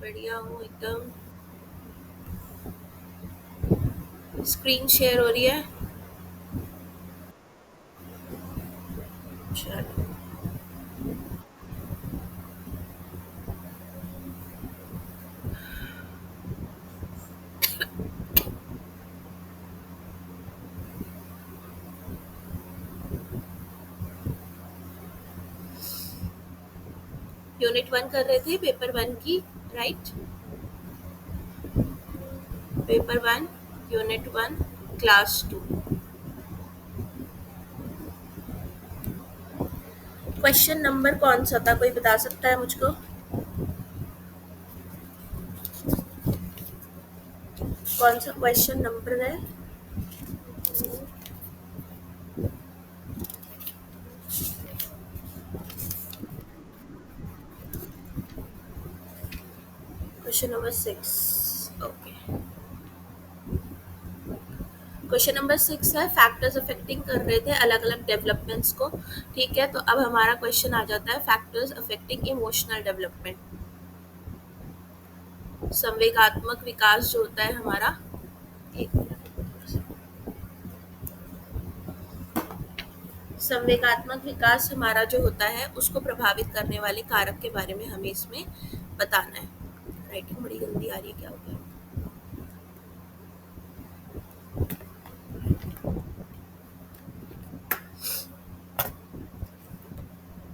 बढ़िया हूँ एकदम। स्क्रीन शेयर हो रही है। चलो। यूनिट 1 कर रहे थे, पेपर 1 की। Right. Paper 1, unit 1, class 2। Question number कौन सा था, कोई बता सकता है मुझको? कौन सा क्वेश्चन नंबर है? Question number 6। Okay. Question number 6 है, फैक्टर्स अफेक्टिंग कर रहे थे अलग अलग डेवलपमेंट्स को। ठीक है, तो अब हमारा क्वेश्चन आ जाता है फैक्टर्स अफेक्टिंग इमोशनल डेवलपमेंट। संवेगात्मक विकास जो होता है हमारा। एक मिनट। संवेगात्मक विकास हमारा जो होता है उसको प्रभावित करने वाले कारक के बारे में हमें इसमें बताना है। राइटिंग बड़ी गंदी आ रही है, क्या हो गया?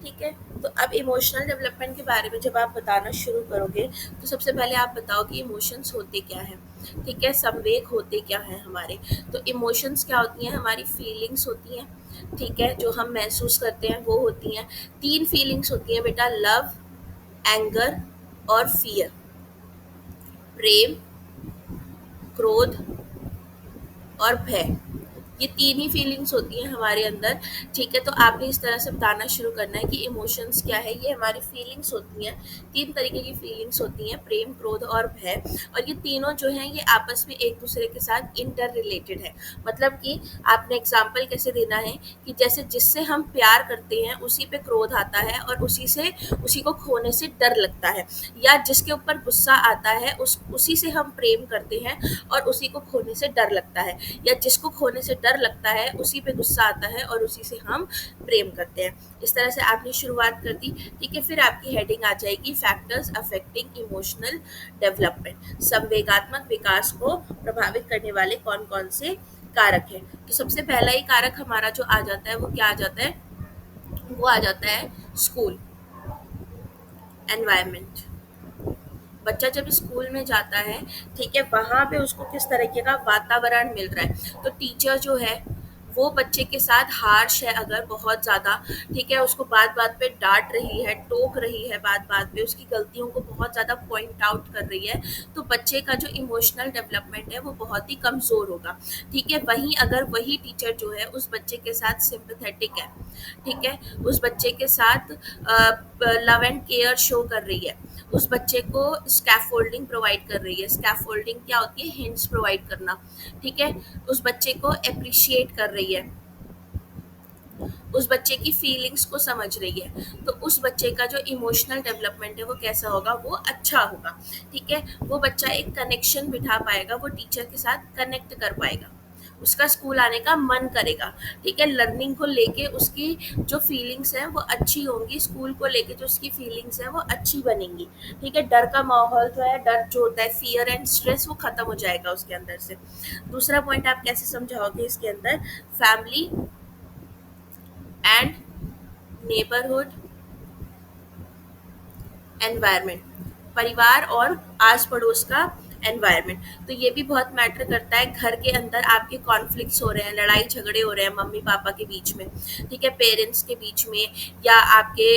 ठीक है। तो अब इमोशनल डेवलपमेंट के बारे में जब आप बताना शुरू करोगे तो सबसे पहले आप बताओ कि इमोशंस होते क्या हैं। ठीक है, संवेग होते क्या हैं हमारे। तो इमोशंस क्या होती हैं? हमारी फीलिंग्स होती हैं। ठीक है, जो हम महसूस करते हैं वो होती हैं। 3 फीलिंग्स होती हैं बेटा, लव, एंगर और फियर। प्रेम, क्रोध और भय। ये 3 ही फीलिंग्स होती हैं हमारे अंदर। ठीक है, तो आपने इस तरह से बताना शुरू करना है कि इमोशंस क्या है। ये हमारी फीलिंग्स होती हैं। 3 तरीके की फीलिंग्स होती हैं, प्रेम, क्रोध और भय। और ये तीनों जो हैं ये आपस में एक दूसरे के साथ इंटर रिलेटेड है। मतलब कि आपने एग्जाम्पल कैसे देना है कि जैसे जिससे हम प्यार करते हैं उसी पे क्रोध आता है और उसी को खोने से डर लगता है। या जिसके ऊपर गुस्सा आता है उसी से हम प्रेम करते हैं और उसी को खोने से डर लगता है। या जिसको खोने से डर लगता है उसी पे गुस्सा आता है और उसी से हम प्रेम करते हैं। इस तरह से आपने शुरुआत कर दी। ठीक है, फिर आपकी हेडिंग आ जाएगी फैक्टर्स अफेक्टिंग इमोशनल डेवलपमेंट। संवेगात्मक विकास को प्रभावित करने वाले कौन कौन से कारक हैं। तो सबसे पहला ही कारक हमारा जो आ जाता है वो क्या आ जाता है? वो आ जाता है स्कूल, एनवायरमेंट। बच्चा जब स्कूल में जाता है, ठीक है, वहाँ पे उसको किस तरीके का वातावरण मिल रहा है। तो टीचर जो है वो बच्चे के साथ हार्श है अगर बहुत ज़्यादा, ठीक है, उसको बात बात पे डांट रही है, टोक रही है, बात बात पे उसकी गलतियों को बहुत ज़्यादा पॉइंट आउट कर रही है, तो बच्चे का जो इमोशनल डेवलपमेंट है वो बहुत ही कमज़ोर होगा। ठीक है, वहीं अगर वही टीचर जो है उस बच्चे के साथ सिंपैथेटिक है, ठीक है, उस बच्चे के साथ लव एंड केयर शो कर रही है, उस बच्चे को स्कैफोल्डिंग प्रोवाइड कर रही है। स्कैफोल्डिंग क्या होती है? हिंट्स प्रोवाइड करना। ठीक है, उस बच्चे को अप्रिशिएट कर रही है, उस बच्चे की फीलिंग्स को समझ रही है, तो उस बच्चे का जो इमोशनल डेवलपमेंट है वो कैसा होगा? वो अच्छा होगा। ठीक है, वो बच्चा एक कनेक्शन बिठा पाएगा, वो टीचर के साथ कनेक्ट कर पाएगा, उसका स्कूल आने का मन करेगा। ठीक है, लर्निंग को लेके उसकी जो फीलिंग्स हैं वो अच्छी होंगी, स्कूल को लेके जो उसकी फीलिंग्स हैं वो अच्छी बनेंगी। ठीक है, डर का माहौल जो है, डर जो होता है, फियर एंड स्ट्रेस, वो खत्म हो जाएगा उसके अंदर से। दूसरा पॉइंट आप कैसे समझाओगे इसके अंदर? फैमिली एंड नेबरहुड एनवायरनमेंट, परिवार और आस पड़ोस का एनवायरनमेंट। तो ये भी बहुत मैटर करता है। घर के अंदर आपके कॉन्फ्लिक्ट्स हो रहे हैं, लड़ाई झगड़े हो रहे हैं मम्मी पापा के बीच में, ठीक है, पेरेंट्स के बीच में, या आपके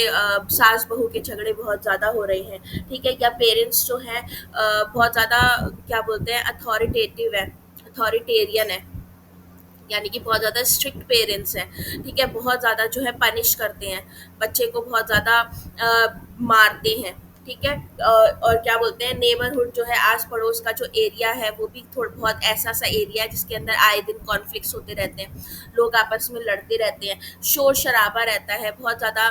सास बहू के झगड़े बहुत ज़्यादा हो रहे हैं, ठीक है, या पेरेंट्स जो हैं बहुत ज़्यादा क्या बोलते हैं, अथॉरिटेटिव है, अथॉरिटेरियन है, यानी कि बहुत ज़्यादा स्ट्रिक्ट पेरेंट्स हैं। ठीक है, बहुत ज़्यादा जो है पनिश करते हैं बच्चे को, बहुत ज़्यादा मारते हैं। ठीक है, और क्या बोलते हैं, नेबरहुड जो है, आस पड़ोस का जो एरिया है वो भी थोड़ा बहुत ऐसा सा एरिया है जिसके अंदर आए दिन कॉन्फ्लिक्ट्स होते रहते हैं, लोग आपस में लड़ते रहते हैं, शोर शराबा रहता है बहुत ज़्यादा।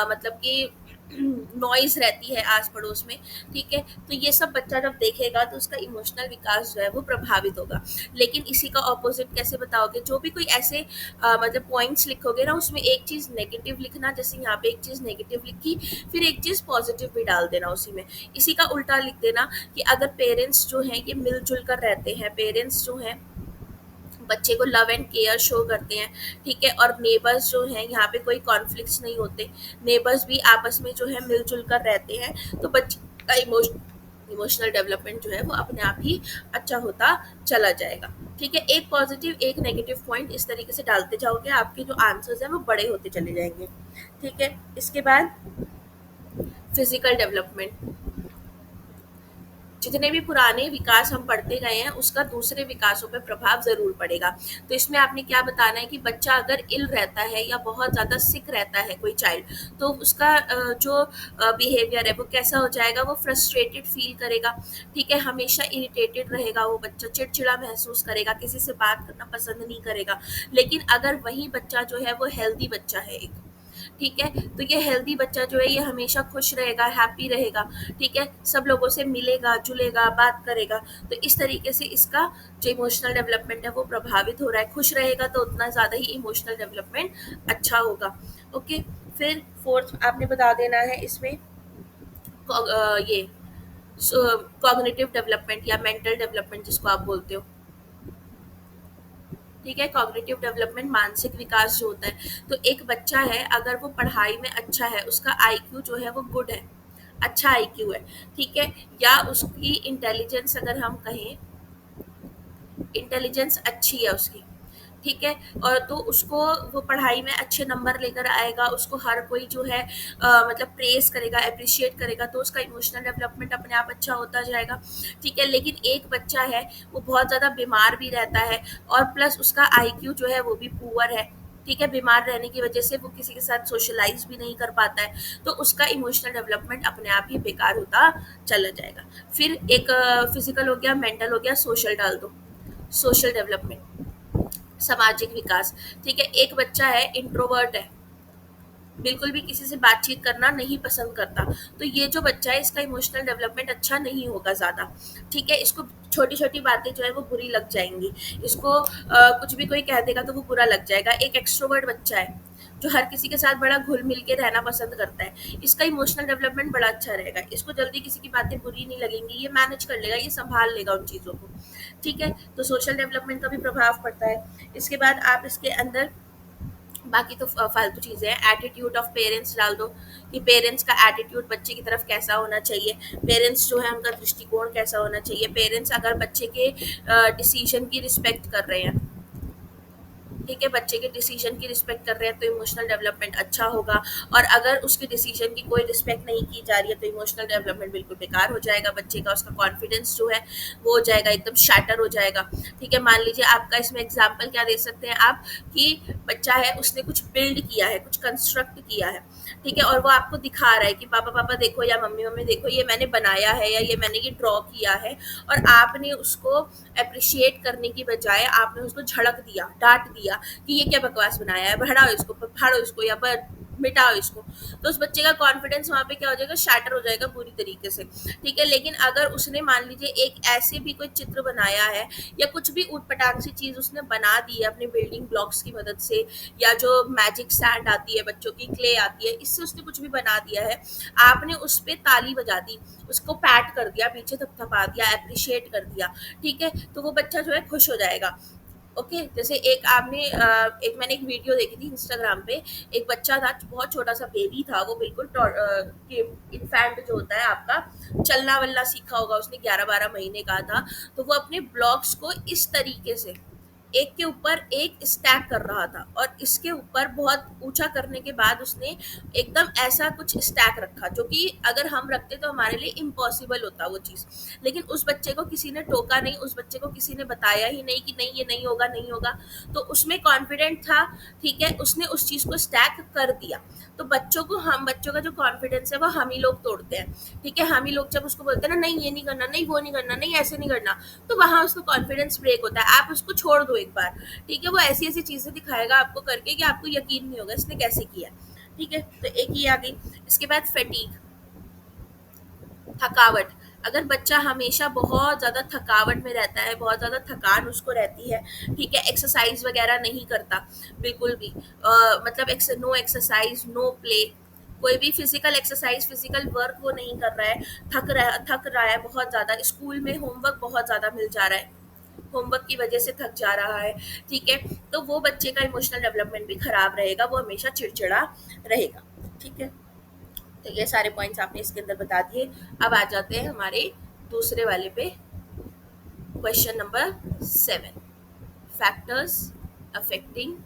मतलब कि नॉइज़ रहती है आस पड़ोस में, ठीक है? तो ये सब बच्चा जब देखेगा तो उसका इमोशनल विकास जो है वो प्रभावित होगा। लेकिन इसी का ऑपोजिट कैसे बताओगे? जो भी कोई ऐसे मतलब पॉइंट्स लिखोगे ना, उसमें एक चीज़ नेगेटिव लिखना, जैसे यहाँ पे एक चीज़ नेगेटिव लिखी, फिर एक चीज़ पॉजिटिव भी डाल देना उसी में। इसी का उल्टा लिख देना कि अगर पेरेंट्स जो हैं ये मिलजुल कर रहते हैं, पेरेंट्स जो हैं बच्चे को लव एंड केयर शो करते हैं, ठीक है, और नेबर्स जो हैं यहाँ पे कोई कॉन्फ्लिक्ट्स नहीं होते, नेबर्स भी आपस में जो है मिलजुल कर रहते हैं, तो बच्चे का इमोशनल डेवलपमेंट जो है वो अपने आप ही अच्छा होता चला जाएगा। ठीक है, एक पॉजिटिव एक नेगेटिव पॉइंट इस तरीके से डालते जाओगे, आपके जो आंसर्स हैं वो बड़े होते चले जाएंगे। ठीक है, इसके बाद फिजिकल डेवलपमेंट, जितने भी पुराने विकास हम पढ़ते गए हैं उसका दूसरे विकासों पे प्रभाव ज़रूर पड़ेगा। तो इसमें आपने क्या बताना है कि बच्चा अगर इल रहता है या बहुत ज़्यादा सिक रहता है कोई चाइल्ड, तो उसका जो बिहेवियर है वो कैसा हो जाएगा, वो फ्रस्ट्रेटेड फील करेगा, ठीक है, हमेशा इरिटेटेड रहेगा, वो बच्चा चिड़चिड़ा महसूस करेगा, किसी से बात करना पसंद नहीं करेगा। लेकिन अगर वही बच्चा जो है वो हेल्दी बच्चा है एक, ठीक है, तो ये हेल्दी बच्चा जो है ये हमेशा खुश रहेगा, हैप्पी रहेगा, ठीक है, सब लोगों से मिलेगा जुलेगा, बात करेगा, तो इस तरीके से इसका जो इमोशनल डेवलपमेंट है वो प्रभावित हो रहा है। खुश रहेगा तो उतना ज़्यादा ही इमोशनल डेवलपमेंट अच्छा होगा। ओके, फिर फोर्थ आपने बता देना है इसमें ये कॉग्निटिव डेवलपमेंट या मेंटल डेवलपमेंट जिसको आप बोलते हो। ठीक है, कॉग्निटिव डेवलपमेंट मानसिक विकास जो होता है, तो एक बच्चा है अगर वो पढ़ाई में अच्छा है, उसका आईक्यू जो है वो गुड है, अच्छा आईक्यू है, ठीक है, या उसकी इंटेलिजेंस अगर हम कहें, इंटेलिजेंस अच्छी है उसकी, ठीक है, और तो उसको वो पढ़ाई में अच्छे नंबर लेकर आएगा, उसको हर कोई जो है मतलब प्रेज करेगा, अप्रिशिएट करेगा, तो उसका इमोशनल डेवलपमेंट अपने आप अच्छा होता जाएगा। ठीक है, लेकिन एक बच्चा है वो बहुत ज़्यादा बीमार भी रहता है और प्लस उसका आईक्यू जो है वो भी पुअर है, ठीक है, बीमार रहने की वजह से वो किसी के साथ सोशलाइज भी नहीं कर पाता है, तो उसका इमोशनल डेवलपमेंट अपने आप ही बेकार होता चला जाएगा। फिर एक फिजिकल हो गया, मेंटल हो गया, सोशल डाल दो, सोशल डेवलपमेंट, सामाजिक विकास। ठीक है, एक बच्चा है इंट्रोवर्ट है, बिल्कुल भी किसी से बातचीत करना नहीं पसंद करता, तो ये जो बच्चा है इसका इमोशनल डेवलपमेंट अच्छा नहीं होगा ज़्यादा। ठीक है, इसको छोटी छोटी बातें जो है वो बुरी लग जाएंगी, इसको कुछ भी कोई कह देगा तो वो बुरा लग जाएगा। एक एक्सट्रोवर्ट बच्चा है जो हर किसी के साथ बड़ा घुल मिल के रहना पसंद करता है, इसका इमोशनल डेवलपमेंट बड़ा अच्छा रहेगा, इसको जल्दी किसी की बातें बुरी नहीं लगेंगी, ये मैनेज कर लेगा, ये संभाल लेगा उन चीज़ों को। ठीक है, तो सोशल डेवलपमेंट का भी प्रभाव पड़ता है। इसके बाद आप इसके अंदर बाकी तो फालतू चीज़ें हैं, एटीट्यूड ऑफ पेरेंट्स डाल दो कि पेरेंट्स का एटीट्यूड बच्चे की तरफ कैसा होना चाहिए, पेरेंट्स जो है उनका दृष्टिकोण कैसा होना चाहिए, पेरेंट्स अगर बच्चे के डिसीजन की रिस्पेक्ट कर रहे हैं, ठीक है, बच्चे के डिसीजन की रिस्पेक्ट कर रहे हैं तो इमोशनल डेवलपमेंट अच्छा होगा, और अगर उसके डिसीजन की कोई रिस्पेक्ट नहीं की जा रही है तो इमोशनल डेवलपमेंट बिल्कुल बेकार हो जाएगा बच्चे का, उसका कॉन्फिडेंस जो है वो हो जाएगा एकदम शैटर हो जाएगा। ठीक है, मान लीजिए आपका इसमें एग्जाम्पल क्या दे सकते हैं आप कि बच्चा है उसने कुछ बिल्ड किया है, कुछ कंस्ट्रक्ट किया है, ठीक है, और वो आपको दिखा रहा है कि पापा पापा देखो या मम्मी मम्मी देखो ये मैंने बनाया है या ये मैंने ये ड्रॉ किया है, और आपने उसको अप्रिशिएट करने की बजाय आपने उसको झड़क दिया, डांट दिया कि ये क्या बकवास बनाया है, बढ़ाओ इसको, फाड़ो इसको या मिटाओ इसको, तो उस बच्चे का कॉन्फिडेंस वहाँ पे क्या हो जाएगा, शैटर हो जाएगा पूरी तरीके से। ठीक है, लेकिन अगर उसने मान लीजिए एक ऐसे भी कोई चित्र बनाया है या कुछ भी ऊटपटांग सी चीज़ उसने बना दी है अपने बिल्डिंग ब्लॉक्स की मदद से, या जो मैजिक सैंड आती है बच्चों की, क्ले आती है, इससे उसने कुछ भी बना दिया है, आपने उस पर ताली बजा दी, उसको पैट कर दिया, पीछे थपथपा दिया, अप्रिशिएट कर दिया, ठीक है, तो वो बच्चा जो है खुश हो जाएगा। ओके, जैसे एक आपने एक मैंने एक वीडियो देखी थी इंस्टाग्राम पे, एक बच्चा था बहुत छोटा सा बेबी था, वो बिल्कुल इन्फेंट जो होता है आपका, चलना वलना सीखा होगा उसने, 11-12 महीने का था, तो वो अपने ब्लॉक्स को इस तरीके से एक के ऊपर एक स्टैक कर रहा था, और इसके ऊपर बहुत ऊंचा करने के बाद उसने एकदम ऐसा कुछ स्टैक रखा जो कि अगर हम रखते तो हमारे लिए इम्पॉसिबल होता वो चीज़, लेकिन उस बच्चे को किसी ने टोका नहीं, उस बच्चे को किसी ने बताया ही नहीं कि नहीं ये नहीं होगा नहीं होगा, तो उसमें कॉन्फिडेंट था, ठीक है, उसने उस चीज़ को स्टैक कर दिया। तो बच्चों को, हम बच्चों का जो कॉन्फिडेंस है वो हम ही लोग तोड़ते हैं, ठीक है, हम ही लोग जब उसको बोलते हैं ना नहीं ये नहीं करना, नहीं वो नहीं करना, नहीं ऐसे नहीं करना, तो वहाँ उसका कॉन्फिडेंस ब्रेक होता है। आप उसको छोड़ दो एक बार, ठीक है, वो ऐसी ऐसी चीज़ें दिखाएगा आपको करके कि आपको यकीन नहीं होगा इसने कैसे किया, ठीक है, तो एक ये आ गई। इसके बाद फैटीग, थकावट। अगर बच्चा हमेशा बहुत ज़्यादा थकावट में रहता है, बहुत ज़्यादा थकान उसको रहती है, ठीक है, एक्सरसाइज वगैरह नहीं करता बिल्कुल भी, मतलब नो एक्सरसाइज, नो प्ले, कोई भी फिजिकल एक्सरसाइज, फिजिकल वर्क वो नहीं कर रहा है, थक रहा है बहुत ज़्यादा, स्कूल में होमवर्क बहुत ज़्यादा मिल जा रहा है, होमवर्क की वजह से थक जा रहा है, ठीक है, तो वो बच्चे का इमोशनल डेवलपमेंट भी खराब रहेगा, वो हमेशा चिड़चिड़ा रहेगा। ठीक है, तो ये सारे पॉइंट्स आपने इसके अंदर बता दिए। अब आ जाते हैं हमारे दूसरे वाले पे, question number 7, factors affecting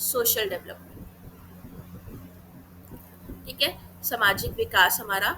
social development. ठीक है, सामाजिक विकास हमारा।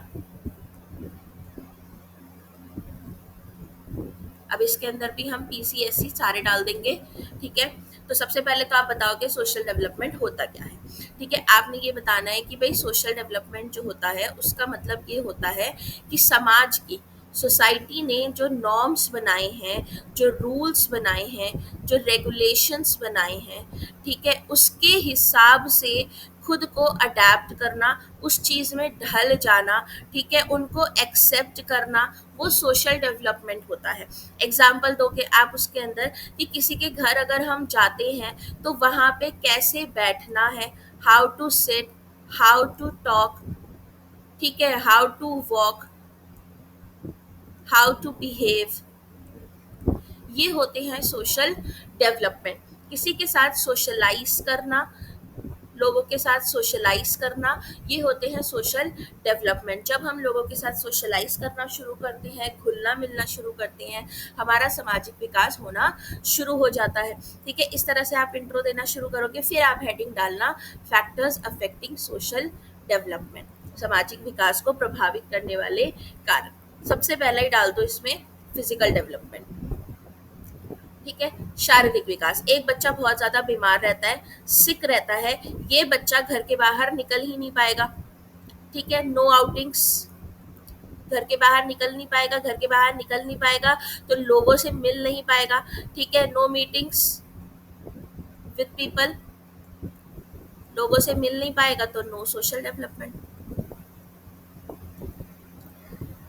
अब इसके अंदर भी हम पीसीएससी सारे डाल देंगे। ठीक है, तो सबसे पहले तो आप बताओगे सोशल डेवलपमेंट होता क्या है। ठीक है, आपने ये बताना है कि भाई सोशल डेवलपमेंट जो होता है उसका मतलब ये होता है कि समाज की, सोसाइटी ने जो नॉर्म्स बनाए हैं, जो रूल्स बनाए हैं, जो रेगुलेशंस बनाए हैं, ठीक है, उसके हिसाब से खुद को अडेप्ट करना, उस चीज़ में ढल जाना, ठीक है, उनको एक्सेप्ट करना, वो सोशल डेवलपमेंट होता है। एग्जाम्पल दोगे आप उसके अंदर कि किसी के घर अगर हम जाते हैं तो वहाँ पे कैसे बैठना है, how to sit, how to talk, ठीक है, how to walk, how to behave, ये होते हैं सोशल डेवलपमेंट। किसी के साथ सोशलाइज करना, लोगों के साथ सोशलाइज करना, ये होते हैं सोशल डेवलपमेंट। जब हम लोगों के साथ सोशलाइज करना शुरू करते हैं, घुलना मिलना शुरू करते हैं, हमारा सामाजिक विकास होना शुरू हो जाता है। ठीक है, इस तरह से आप इंट्रो देना शुरू करोगे, फिर आप हेडिंग डालना फैक्टर्स अफेक्टिंग सोशल डेवलपमेंट, सामाजिक विकास को प्रभावित करने वाले कारक। सबसे पहले ही डाल दो इसमें फिजिकल डेवलपमेंट। ठीक है, शारीरिक विकास। एक बच्चा बहुत ज्यादा बीमार रहता है, सिक रहता है, ये बच्चा घर के बाहर निकल ही नहीं पाएगा। ठीक है, नो आउटिंग्स, घर के बाहर निकल नहीं पाएगा, घर के बाहर निकल नहीं पाएगा तो लोगों से मिल नहीं पाएगा। ठीक है, नो मीटिंग्स विद पीपल, लोगों से मिल नहीं पाएगा तो नो सोशल डेवलपमेंट।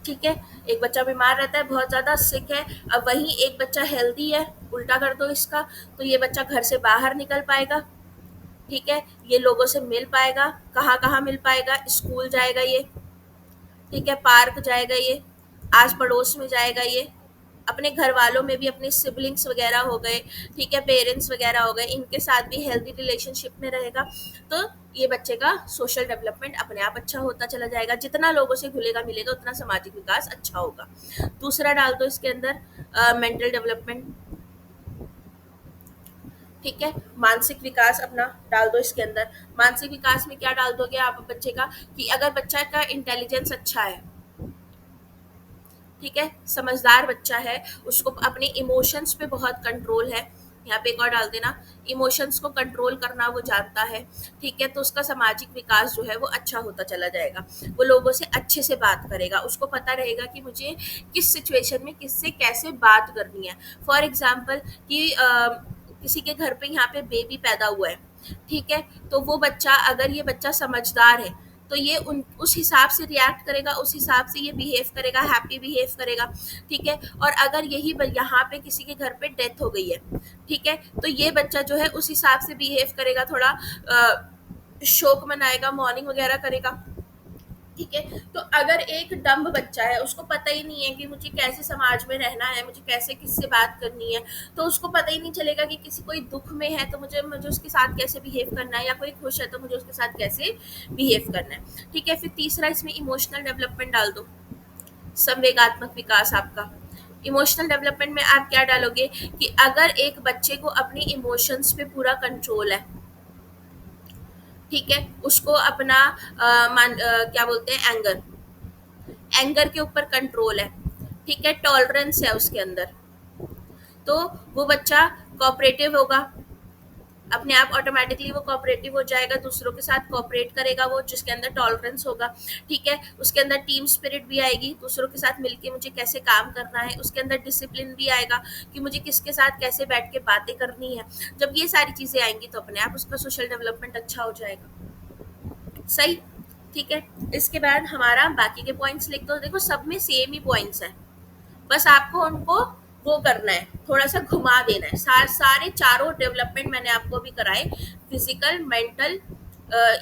ठीक है, एक बच्चा बीमार रहता है, बहुत ज्यादा सिक है, अब वहीं एक बच्चा हेल्दी है, उल्टा कर दो इसका, तो ये बच्चा घर से बाहर निकल पाएगा। ठीक है, ये लोगों से मिल पाएगा, कहाँ कहाँ मिल पाएगा, स्कूल जाएगा ये, ठीक है, पार्क जाएगा ये, आस पड़ोस में जाएगा ये, अपने घर वालों में भी, अपने सिबलिंग्स वगैरह हो गए, ठीक है, पेरेंट्स वगैरह हो गए, इनके साथ भी हेल्दी रिलेशनशिप में रहेगा, तो ये बच्चे का सोशल डेवलपमेंट अपने आप अच्छा होता चला जाएगा। जितना लोगों से घुलेगा मिलेगा उतना सामाजिक विकास अच्छा होगा। दूसरा डाल दो इसके अंदर मेंटल डेवलपमेंट। ठीक है, मानसिक विकास अपना डाल दो इसके अंदर। मानसिक विकास में क्या डाल दोगे आप बच्चे का, कि अगर बच्चा का इंटेलिजेंस अच्छा है, ठीक है, समझदार बच्चा है, उसको अपने इमोशंस पे बहुत कंट्रोल है, यहाँ पे एक और डाल देना, इमोशंस को कंट्रोल करना वो जानता है, ठीक है, तो उसका सामाजिक विकास जो है वो अच्छा होता चला जाएगा, वो लोगों से अच्छे से बात करेगा, उसको पता रहेगा कि मुझे किस सिचुएशन में किससे कैसे बात करनी है। फॉर एग्जाम्पल कि किसी के घर पे यहाँ पे बेबी पैदा हुआ है, ठीक है, तो वो बच्चा, अगर ये बच्चा समझदार है तो ये उस हिसाब से रिएक्ट करेगा, उस हिसाब से ये बिहेव करेगा, हैप्पी बिहेव करेगा। ठीक है, और अगर यही यहाँ पे किसी के घर पे डेथ हो गई है, ठीक है, तो ये बच्चा जो है उस हिसाब से बिहेव करेगा, थोड़ा शोक मनाएगा, मॉर्निंग वगैरह करेगा। ठीक है, तो अगर एक डम्ब बच्चा है, उसको पता ही नहीं है कि मुझे कैसे समाज में रहना है, मुझे कैसे किससे बात करनी है, तो उसको पता ही नहीं चलेगा कि किसी कोई दुख में है तो मुझे मुझे उसके साथ कैसे बिहेव करना है, या कोई खुश है तो मुझे उसके साथ कैसे बिहेव करना है। ठीक है, फिर तीसरा इसमें इमोशनल डेवलपमेंट डाल दो, संवेगात्मक विकास आपका। इमोशनल डेवलपमेंट में आप क्या डालोगे, कि अगर एक बच्चे को अपने इमोशंस पे पूरा कंट्रोल है, ठीक है, उसको अपना क्या बोलते हैं, एंगर, एंगर के ऊपर कंट्रोल है, ठीक है, टॉलरेंस है उसके अंदर, तो वो बच्चा कोऑपरेटिव होगा, अपने आप ऑटोमेटिकली वो कोऑपरेटिव हो जाएगा, दूसरों के साथ कोऑपरेट करेगा, वो जिसके अंदर टॉलरेंस होगा, ठीक है, उसके अंदर टीम स्पिरिट भी आएगी, दूसरों के साथ मिलके मुझे कैसे काम करना है, उसके अंदर डिसिप्लिन भी आएगा कि मुझे किसके साथ कैसे बैठ के बातें करनी है। जब ये सारी चीजें आएंगी तो अपने आप उसका सोशल डेवलपमेंट अच्छा हो जाएगा। सही, ठीक है। इसके बाद हमारा बाकी के पॉइंट्स लिख दो। देखो सब में सेम ही पॉइंट्स हैं, बस आपको उनको वो करना है, थोड़ा सा घुमा देना है। सारे चारों डेवलपमेंट मैंने आपको भी कराए, फिजिकल, मेंटल,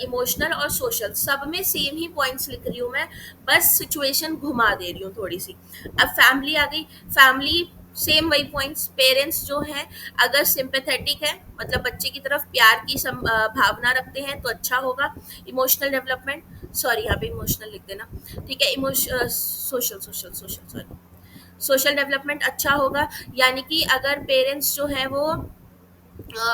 इमोशनल और सोशल, सब में सेम ही पॉइंट्स लिख रही हूँ मैं, बस सिचुएशन घुमा दे रही हूँ थोड़ी सी। अब फैमिली आ गई, फैमिली सेम वही पॉइंट्स। पेरेंट्स जो है अगर सिंपैथेटिक है, मतलब बच्चे की तरफ प्यार की भावना रखते हैं तो अच्छा होगा। इमोशनल डेवलपमेंट, सॉरी यहाँ पे इमोशनल लिख देना, ठीक है। Social social social sorry, social development अच्छा होगा, यानी कि अगर पेरेंट्स जो है वो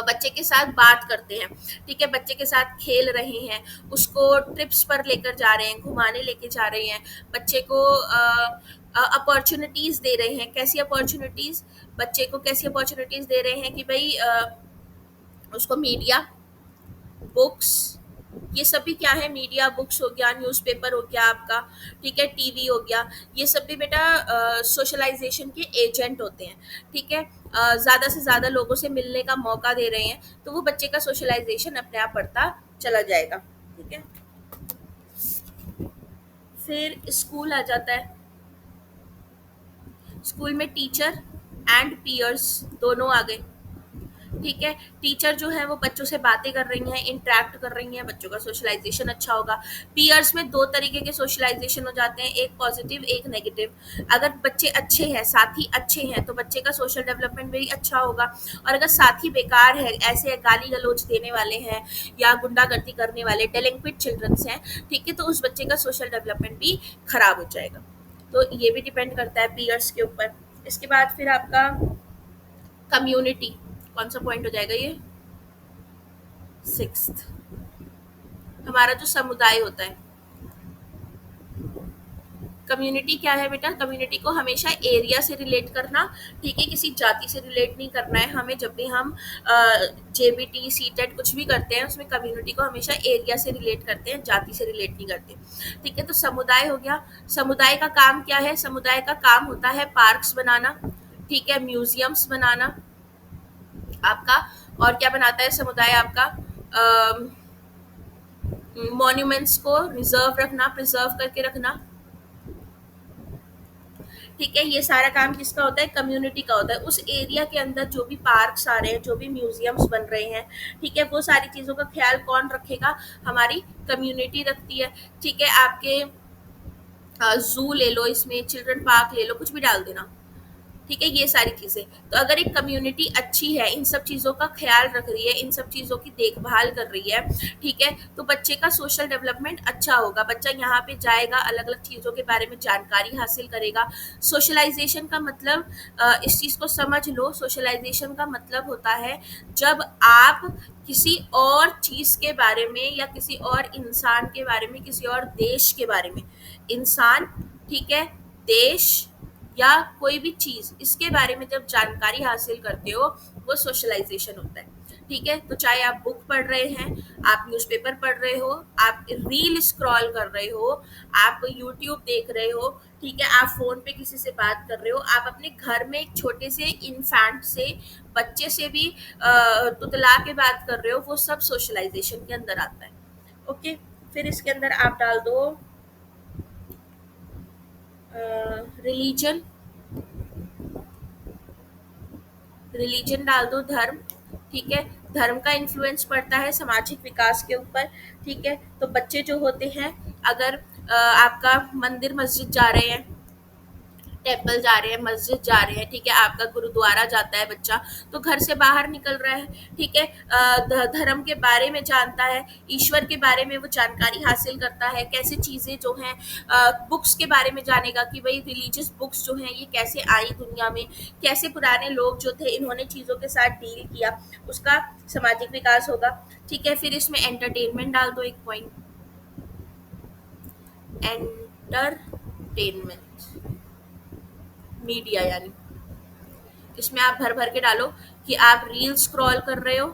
बच्चे के साथ बात करते हैं, ठीक है, बच्चे के साथ खेल रहे हैं, उसको ट्रिप्स पर लेकर जा रहे हैं, घुमाने लेके जा रहे हैं, बच्चे को अपॉर्चुनिटीज दे रहे हैं। कैसी अपॉर्चुनिटीज, बच्चे को कैसी अपॉर्चुनिटीज दे रहे हैं कि भाई उसको मीडिया, बुक्स, ये सभी क्या है, मीडिया, बुक्स हो गया, न्यूज़पेपर हो गया आपका, ठीक है, टीवी हो गया, ये सब भी बेटा सोशलाइजेशन के एजेंट होते हैं, ठीक है। ज़्यादा से ज़्यादा लोगों से मिलने का मौका दे रहे हैं तो वो बच्चे का सोशलाइजेशन अपने आप बढ़ता चला जाएगा, ठीक है। फिर स्कूल आ जाता है। स्कूल में टीचर एंड पीयर्स दोनों आ गए, ठीक है। टीचर जो है वो बच्चों से बातें कर रही हैं, इंटरेक्ट कर रही हैं, बच्चों का सोशलाइजेशन अच्छा होगा। पीयर्स में दो तरीके के सोशलाइजेशन हो जाते हैं, एक पॉजिटिव एक नेगेटिव। अगर बच्चे अच्छे हैं, साथी अच्छे हैं, तो बच्चे का सोशल डेवलपमेंट भी अच्छा होगा। और अगर साथी बेकार है, ऐसे गाली गलौज देने वाले हैं या गुंडागर्दी करने वाले डेलिंक्विट चिल्ड्रंस हैं, ठीक है, तो उस बच्चे का सोशल डेवलपमेंट भी खराब हो जाएगा। तो ये भी डिपेंड करता है पीयर्स के ऊपर। इसके बाद फिर आपका कम्युनिटी, कौन सा पॉइंट हो जाएगा ये, सिक्स्थ। हमारा जो समुदाय होता है, कम्युनिटी क्या है बेटा, कम्युनिटी को हमेशा एरिया से रिलेट करना, ठीक है, किसी जाति से रिलेट नहीं करना है हमें। जब भी हम जेबीटी सीटेट कुछ भी करते हैं उसमें कम्युनिटी को हमेशा एरिया से रिलेट करते हैं, जाति से रिलेट नहीं करते, ठीक है। तो समुदाय हो गया, समुदाय का काम क्या है, समुदाय का काम होता है पार्क्स बनाना, ठीक है, म्यूजियम्स बनाना आपका। और क्या बनाता है समुदाय आपका, मॉन्यूमेंट्स को रिजर्व रखना, प्रिजर्व करके रखना, ठीक है। ये सारा काम किसका होता है, कम्युनिटी का होता है। उस एरिया के अंदर जो भी पार्क्स आ रहे हैं, जो भी म्यूजियम्स बन रहे हैं, ठीक है, वो सारी चीज़ों का ख्याल कौन रखेगा, हमारी कम्युनिटी रखती है, ठीक है। आपके जू ले लो, इसमें चिल्ड्रन पार्क ले लो, कुछ भी डाल देना, ठीक है, ये सारी चीज़ें। तो अगर एक कम्युनिटी अच्छी है, इन सब चीज़ों का ख्याल रख रही है, इन सब चीज़ों की देखभाल कर रही है, ठीक है, तो बच्चे का सोशल डेवलपमेंट अच्छा होगा। बच्चा यहाँ पे जाएगा, अलग अलग चीज़ों के बारे में जानकारी हासिल करेगा। सोशलाइजेशन का मतलब, इस चीज़ को समझ लो, सोशलाइजेशन का मतलब होता है जब आप किसी और चीज़ के बारे में या किसी और इंसान के बारे में, किसी और देश के बारे में, इंसान, ठीक है, देश या कोई भी चीज़, इसके बारे में जब जानकारी हासिल करते हो, वो सोशलाइजेशन होता है, ठीक है। तो चाहे आप बुक पढ़ रहे हैं, आप न्यूज़पेपर पढ़ रहे हो, आप रील स्क्रॉल कर रहे हो, आप यूट्यूब देख रहे हो, ठीक है, आप फ़ोन पे किसी से बात कर रहे हो, आप अपने घर में एक छोटे से इन्फेंट से, बच्चे से भी तुतला के बात कर रहे हो, वो सब सोशलाइजेशन के अंदर आता है, ओके। फिर इसके अंदर आप डाल दो रिलीजन, रिलीजन डाल दो, धर्म, ठीक है। धर्म का इन्फ्लुएंस पड़ता है सामाजिक विकास के ऊपर, ठीक है। तो बच्चे जो होते हैं, अगर आपका मंदिर मस्जिद जा रहे हैं, टेम्पल जा रहे हैं, मस्जिद जा रहे हैं, ठीक है, आपका गुरुद्वारा जाता है बच्चा, तो घर से बाहर निकल रहा है, ठीक है, धर्म के बारे में जानता है, ईश्वर के बारे में वो जानकारी हासिल करता है, कैसे चीज़ें जो हैं, बुक्स के बारे में जानेगा कि भाई रिलीजियस बुक्स जो हैं ये कैसे आई दुनिया में, कैसे पुराने लोग जो थे इन्होंने चीज़ों के साथ डील किया, उसका सामाजिक विकास होगा, ठीक है। फिर इसमें एंटरटेनमेंट डाल दो एक पॉइंट, एंटरटेनमेंट, मीडिया, यानी इसमें आप भर भर के डालो कि आप रील स्क्रॉल कर रहे हो,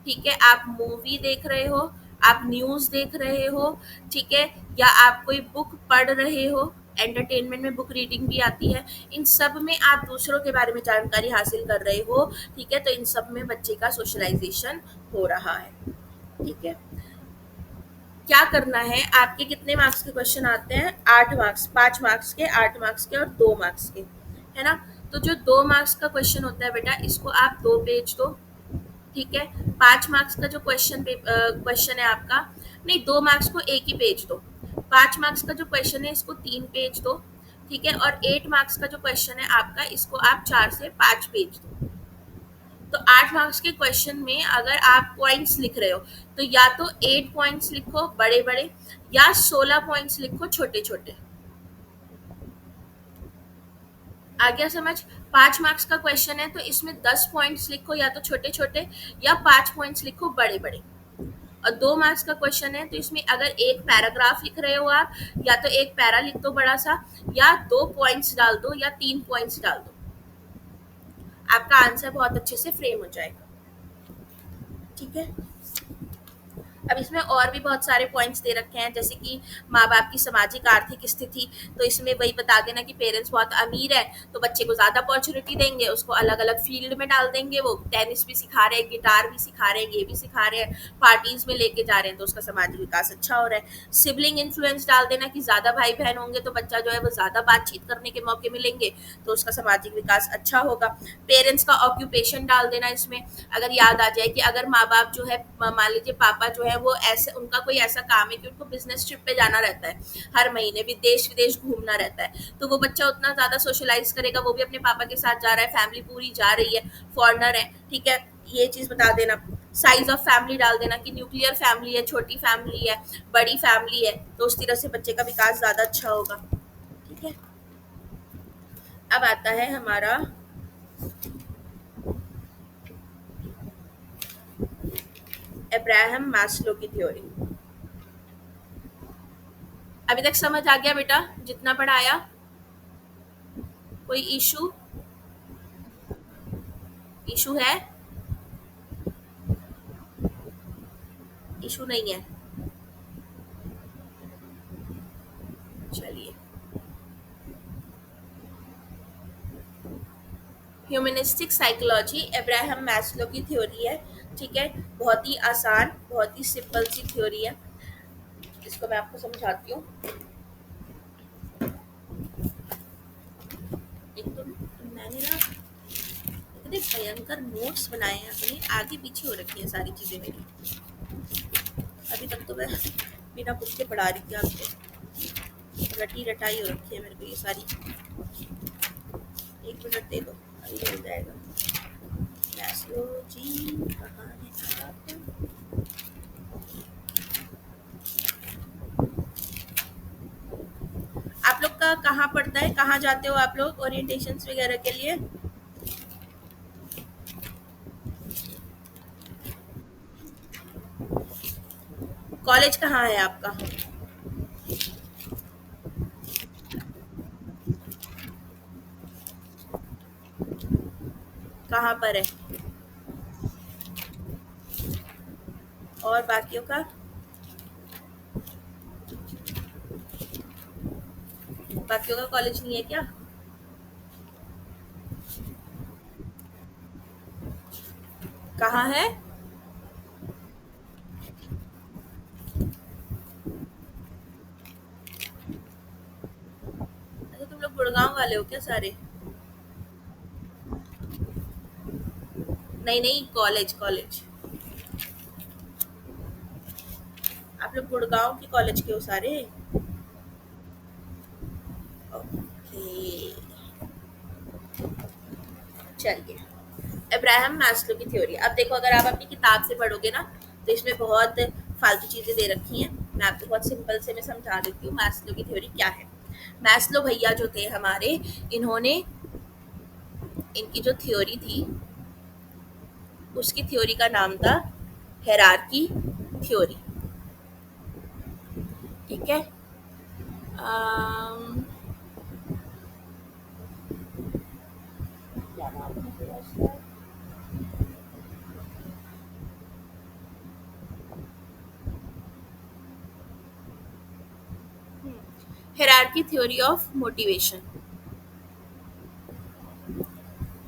ठीक है, आप मूवी देख रहे हो, आप न्यूज़ देख रहे हो, ठीक है, या आप कोई बुक पढ़ रहे हो, एंटरटेनमेंट में बुक रीडिंग भी आती है, इन सब में आप दूसरों के बारे में जानकारी हासिल कर रहे हो, ठीक है, तो इन सब में बच्चे का सोशलाइजेशन हो रहा है, ठीक है। क्या करना है, आपके कितने मार्क्स के क्वेश्चन आते हैं, 8 मार्क्स, 5 मार्क्स के, 8 मार्क्स के और 2 मार्क्स के, है ना। तो जो 2 मार्क्स का क्वेश्चन होता है बेटा, इसको आप 2 पेज दो, ठीक है। 5 मार्क्स का जो क्वेश्चन है आपका, नहीं, 2 मार्क्स को एक ही पेज दो, 5 मार्क्स का जो क्वेश्चन है इसको 3 पेज दो, ठीक है, और 8 मार्क्स का जो क्वेश्चन है आपका, इसको आप 4 से 5 पेज दो। तो 8 मार्क्स के क्वेश्चन में अगर आप पॉइंट्स लिख रहे हो, तो या तो 8 पॉइंट्स लिखो बड़े बड़े, या 16 पॉइंट्स लिखो छोटे छोटे। आ गया समझ। 5 मार्क्स का क्वेश्चन है तो इसमें 10 पॉइंट्स लिखो या तो छोटे छोटे, या 5 पॉइंट्स लिखो बड़े बड़े। और 2 मार्क्स का क्वेश्चन है तो इसमें अगर एक पैराग्राफ लिख रहे हो आप, या तो एक पैरा लिख दो बड़ा सा, या 2 पॉइंट्स डाल दो, या 3 पॉइंट्स डाल दो, आपका आंसर बहुत अच्छे से फ्रेम हो जाएगा, ठीक है। अब इसमें और भी बहुत सारे पॉइंट्स दे रखे हैं, जैसे कि माँ बाप की सामाजिक आर्थिक स्थिति, तो इसमें वही बता देना कि पेरेंट्स बहुत अमीर है तो बच्चे को ज़्यादा अपॉर्चुनिटी देंगे, उसको अलग अलग फील्ड में डाल देंगे, वो टेनिस भी सिखा रहे हैं, गिटार भी सिखा रहे हैं, ये भी सिखा रहे हैं, पार्टीज में लेके जा रहे हैं, तो उसका सामाजिक विकास अच्छा हो रहा है। सिबलिंग इन्फ्लुएंस डाल देना कि ज़्यादा भाई बहन होंगे तो बच्चा जो है वो ज़्यादा बातचीत करने के मौके मिलेंगे, तो उसका सामाजिक विकास अच्छा होगा। पेरेंट्स का ऑक्यूपेशन डाल देना इसमें, अगर याद आ जाए कि अगर माँ बाप जो है, मान लीजिए पापा जो है वो ऐसे, उनका कोई ऐसा काम है कि उनको बिजनेस ट्रिप पे जाना रहता है, हर महीने विदेश विदेश घूमना रहता है, तो वो बच्चा उतना ज्यादा सोशलाइज करेगा, वो भी अपने पापा के साथ जा रहा है, फैमिली पूरी जा रही है, फॉरनर है, ठीक है, ये चीज बता देना। साइज ऑफ फैमिली डाल देना कि न्यूक्लियर फैमिली है, छोटी फैमिली है, बड़ी फैमिली है, तो उस तरह से बच्चे का विकास ज्यादा अच्छा होगा, ठीक है। अब आता है हमारा अब्राहम मास्लो की थ्योरी। अभी तक समझ आ गया बेटा जितना पढ़ाया? कोई इशू? इशू है? इशू नहीं है? चलिए, ह्यूमनिस्टिक साइकोलॉजी अब्राहम मैस्लो की थ्योरी है, ठीक है। बहुत ही आसान, बहुत ही सिंपल सी थ्योरी है, इसको मैं आपको समझाती हूँ। एक तो मैंने ना इतने भयंकर नोट्स बनाए हैं, अपने आगे पीछे हो रखी हैं सारी चीज़ें मेरी। अभी तक तो मैं बिना कुछ के पढ़ा रही थी आपको, रटी रटाई हो रखी है मेरे को ये सारी। 1 मिनट दे दो, अभी मिल जाएगा। मैस्लो जी कहाँ हैं आप? आप लोग का कहाँ पड़ता है, कहाँ जाते हो आप लोग ओरिएंटेशंस वगैरह के लिए? कॉलेज कहाँ है आपका? कहाँ पर है? और बाकियों का? बाकियों का कॉलेज नहीं है क्या? कहाँ है? अच्छा, तुम लोग गुड़गांव वाले हो क्या सारे? नहीं नहीं, कॉलेज कॉलेज, आप लोग गुड़गांव के कॉलेज के हो सारे? ओके, चलिए। अब्राहम मैस्लो की थ्योरी, अब देखो अगर आप अपनी किताब से पढ़ोगे ना, तो इसमें बहुत फालतू चीजें दे रखी हैं, मैं आपको बहुत सिंपल से मैं समझा देती हूँ मैस्लो की थ्योरी क्या है। मैस्लो भैया जो थे हमारे, इन्होंने, इनकी जो थ्योरी थी उसकी थ्योरी का नाम था हेरारकी थ्योरी, ठीक है। अम, क्या नाम है भैया उसका? Hierarchy theory of motivation.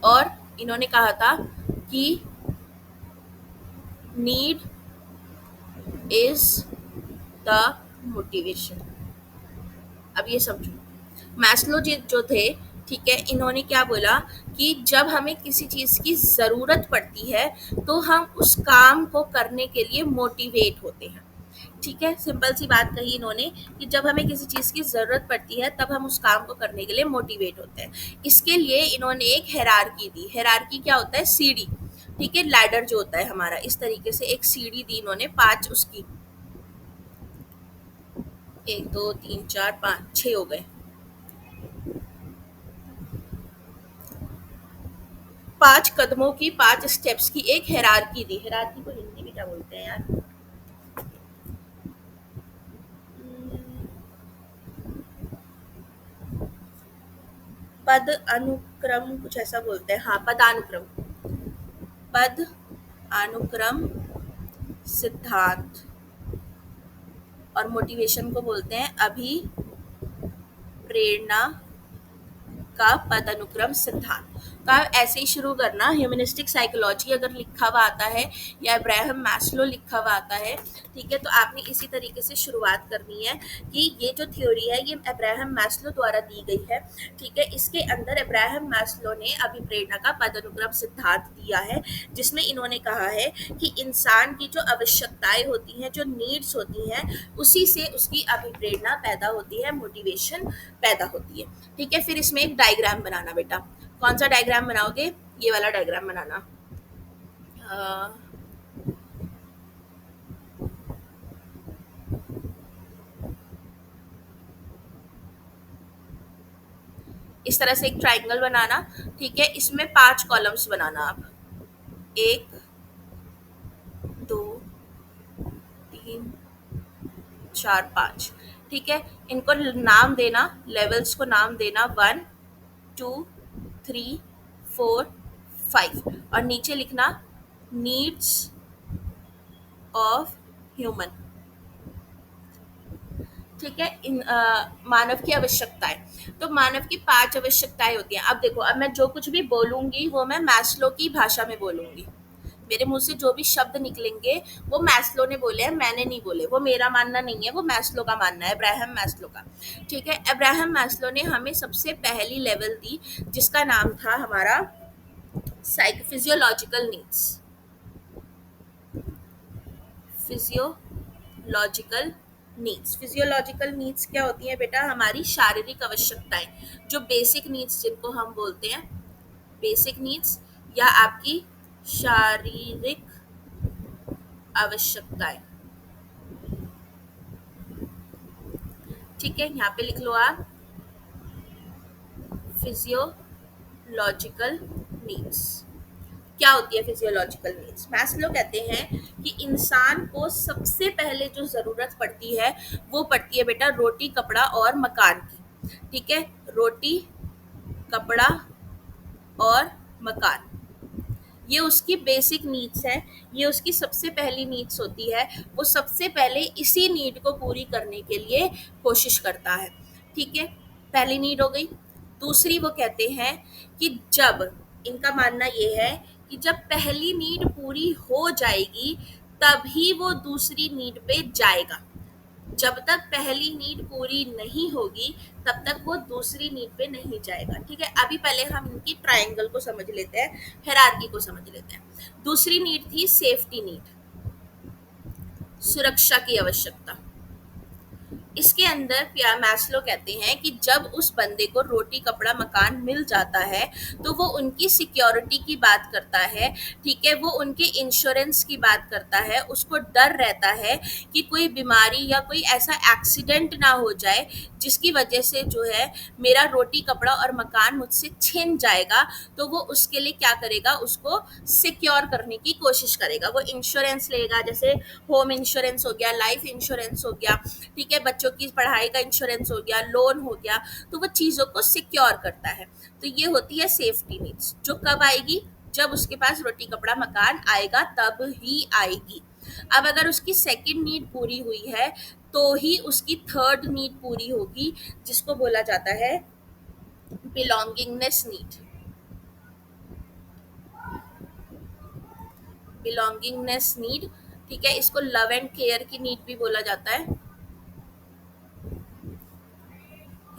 और इन्होंने कहा था कि नीड इज द मोटिवेशन। अब ये समझो, मैस्लो जी जो थे, ठीक है, इन्होंने क्या बोला कि जब हमें किसी चीज़ की ज़रूरत पड़ती है तो हम उस काम को करने के लिए मोटिवेट होते हैं। ठीक है, सिंपल सी बात कही इन्होंने कि जब हमें किसी चीज़ की ज़रूरत पड़ती है तब हम उस काम को करने के लिए मोटिवेट होते हैं। इसके लिए इन्होंने एक हायरार्की दी। हायरार्की क्या होता है? सीढ़ी। ठीक है, लैडर जो होता है हमारा, इस तरीके से एक सीढ़ी दी इन्होंने, 5 उसकी, 1 2 3 4 5 6 हो गए, 5 कदमों की, 5 स्टेप्स की एक हायरार्की दी। हायरार्की को हिंदी में क्या बोलते हैं यार? पद अनुक्रम कुछ ऐसा बोलते हैं, हाँ, पदानुक्रम। पद अनुक्रम सिद्धांत। और मोटिवेशन को बोलते हैं अभिप्रेरणा का पदानुक्रम सिद्धांत। तो आप ऐसे ही शुरू करना, ह्यूमनिस्टिक साइकोलॉजी अगर लिखा हुआ आता है या अब्राहम मैस्लो लिखा हुआ आता है, ठीक है, तो आपने इसी तरीके से शुरुआत करनी है कि ये जो थ्योरी है ये अब्राहम मैस्लो द्वारा दी गई है। ठीक है, इसके अंदर अब्राहम मैस्लो ने अभिप्रेरणा का पदानुक्रम सिद्धांत दिया है, जिसमें इन्होंने कहा है कि इंसान की जो आवश्यकताएं होती हैं, जो नीड्स होती हैं, उसी से उसकी अभिप्रेरणा पैदा होती है, मोटिवेशन पैदा होती है। ठीक है, फिर इसमें एक डायग्राम बनाना बेटा। कौन सा डायग्राम बनाओगे? ये वाला डायग्राम बनाना। अ, इस तरह से एक ट्राइंगल बनाना। ठीक है, इसमें 5 कॉलम्स बनाना आप, 1 2 3 4 5। ठीक है, इनको नाम देना, लेवल्स को नाम देना, 1 2 3 4 5, और नीचे लिखना नीड्स ऑफ ह्यूमन। ठीक है, मानव की आवश्यकताएं। तो मानव की 5 आवश्यकताएं होती हैं। अब देखो, अब मैं जो कुछ भी बोलूंगी वो मैं मैस्लो की भाषा में बोलूंगी। मेरे मुंह से जो भी शब्द निकलेंगे वो मैस्लो ने बोले हैं, मैंने नहीं बोले। वो मेरा मानना नहीं है, वो मैस्लो का मानना है, अब्राहम मैस्लो का। ठीक है, अब्राहम मैस्लो ने हमें सबसे पहली लेवल दी, जिसका नाम था हमारा physiological needs. Physiological needs. Physiological needs क्या होती हैं बेटा? हमारी शारीरिक आवश्यकताएं, जो बेसिक नीड्स जिनको हम बोलते हैं, बेसिक नीड्स या आपकी शारीरिक आवश्यकताएं। ठीक है, यहाँ पे लिख लो आप फिजियोलॉजिकल नीड्स। क्या होती है फिजियोलॉजिकल नीड्स? मैस्लो कहते हैं कि इंसान को सबसे पहले जो ज़रूरत पड़ती है वो पड़ती है बेटा रोटी, कपड़ा और मकान की। ठीक है, रोटी, कपड़ा और मकान, ये उसकी बेसिक नीड्स है, ये उसकी सबसे पहली नीड्स होती है। वो सबसे पहले इसी नीड को पूरी करने के लिए कोशिश करता है। ठीक है, पहली नीड हो गई। दूसरी वो कहते हैं कि जब, इनका मानना ये है कि जब पहली नीड पूरी हो जाएगी तभी वो दूसरी नीड पे जाएगा। जब तक पहली नीड पूरी नहीं होगी तब तक वो दूसरी नीड पे नहीं जाएगा। ठीक है, अभी पहले हम इनकी ट्रायंगल को समझ लेते हैं, हायरार्की को समझ लेते हैं। दूसरी नीड थी सेफ्टी नीड, सुरक्षा की आवश्यकता। इसके अंदर मैस्लो कहते हैं कि जब उस बंदे को रोटी, कपड़ा, मकान मिल जाता है तो वो उनकी सिक्योरिटी की बात करता है। ठीक है, वो उनके इंश्योरेंस की बात करता है। उसको डर रहता है कि कोई बीमारी या कोई ऐसा एक्सीडेंट ना हो जाए जिसकी वजह से जो है मेरा रोटी, कपड़ा और मकान मुझसे छिन जाएगा। तो वो उसके लिए क्या करेगा? उसको सिक्योर करने की कोशिश करेगा। वो इंश्योरेंस लेगा, जैसे होम इंश्योरेंस हो गया, लाइफ इंश्योरेंस हो गया, ठीक है, बच्चों की पढ़ाई का इंश्योरेंस हो गया, लोन हो गया। तो वो चीज़ों को सिक्योर करता है। तो ये होती है सेफ्टी नीड्स, जो कब आएगी? जब उसके पास रोटी, कपड़ा, मकान आएगा तब ही आएगी। अब अगर उसकी सेकंड नीड पूरी हुई है तो ही उसकी थर्ड नीड पूरी होगी, जिसको बोला जाता है बिलोंगिंगनेस नीड। बिलोंगिंगनेस नीड, ठीक है, इसको लव एंड केयर की नीड भी बोला जाता है।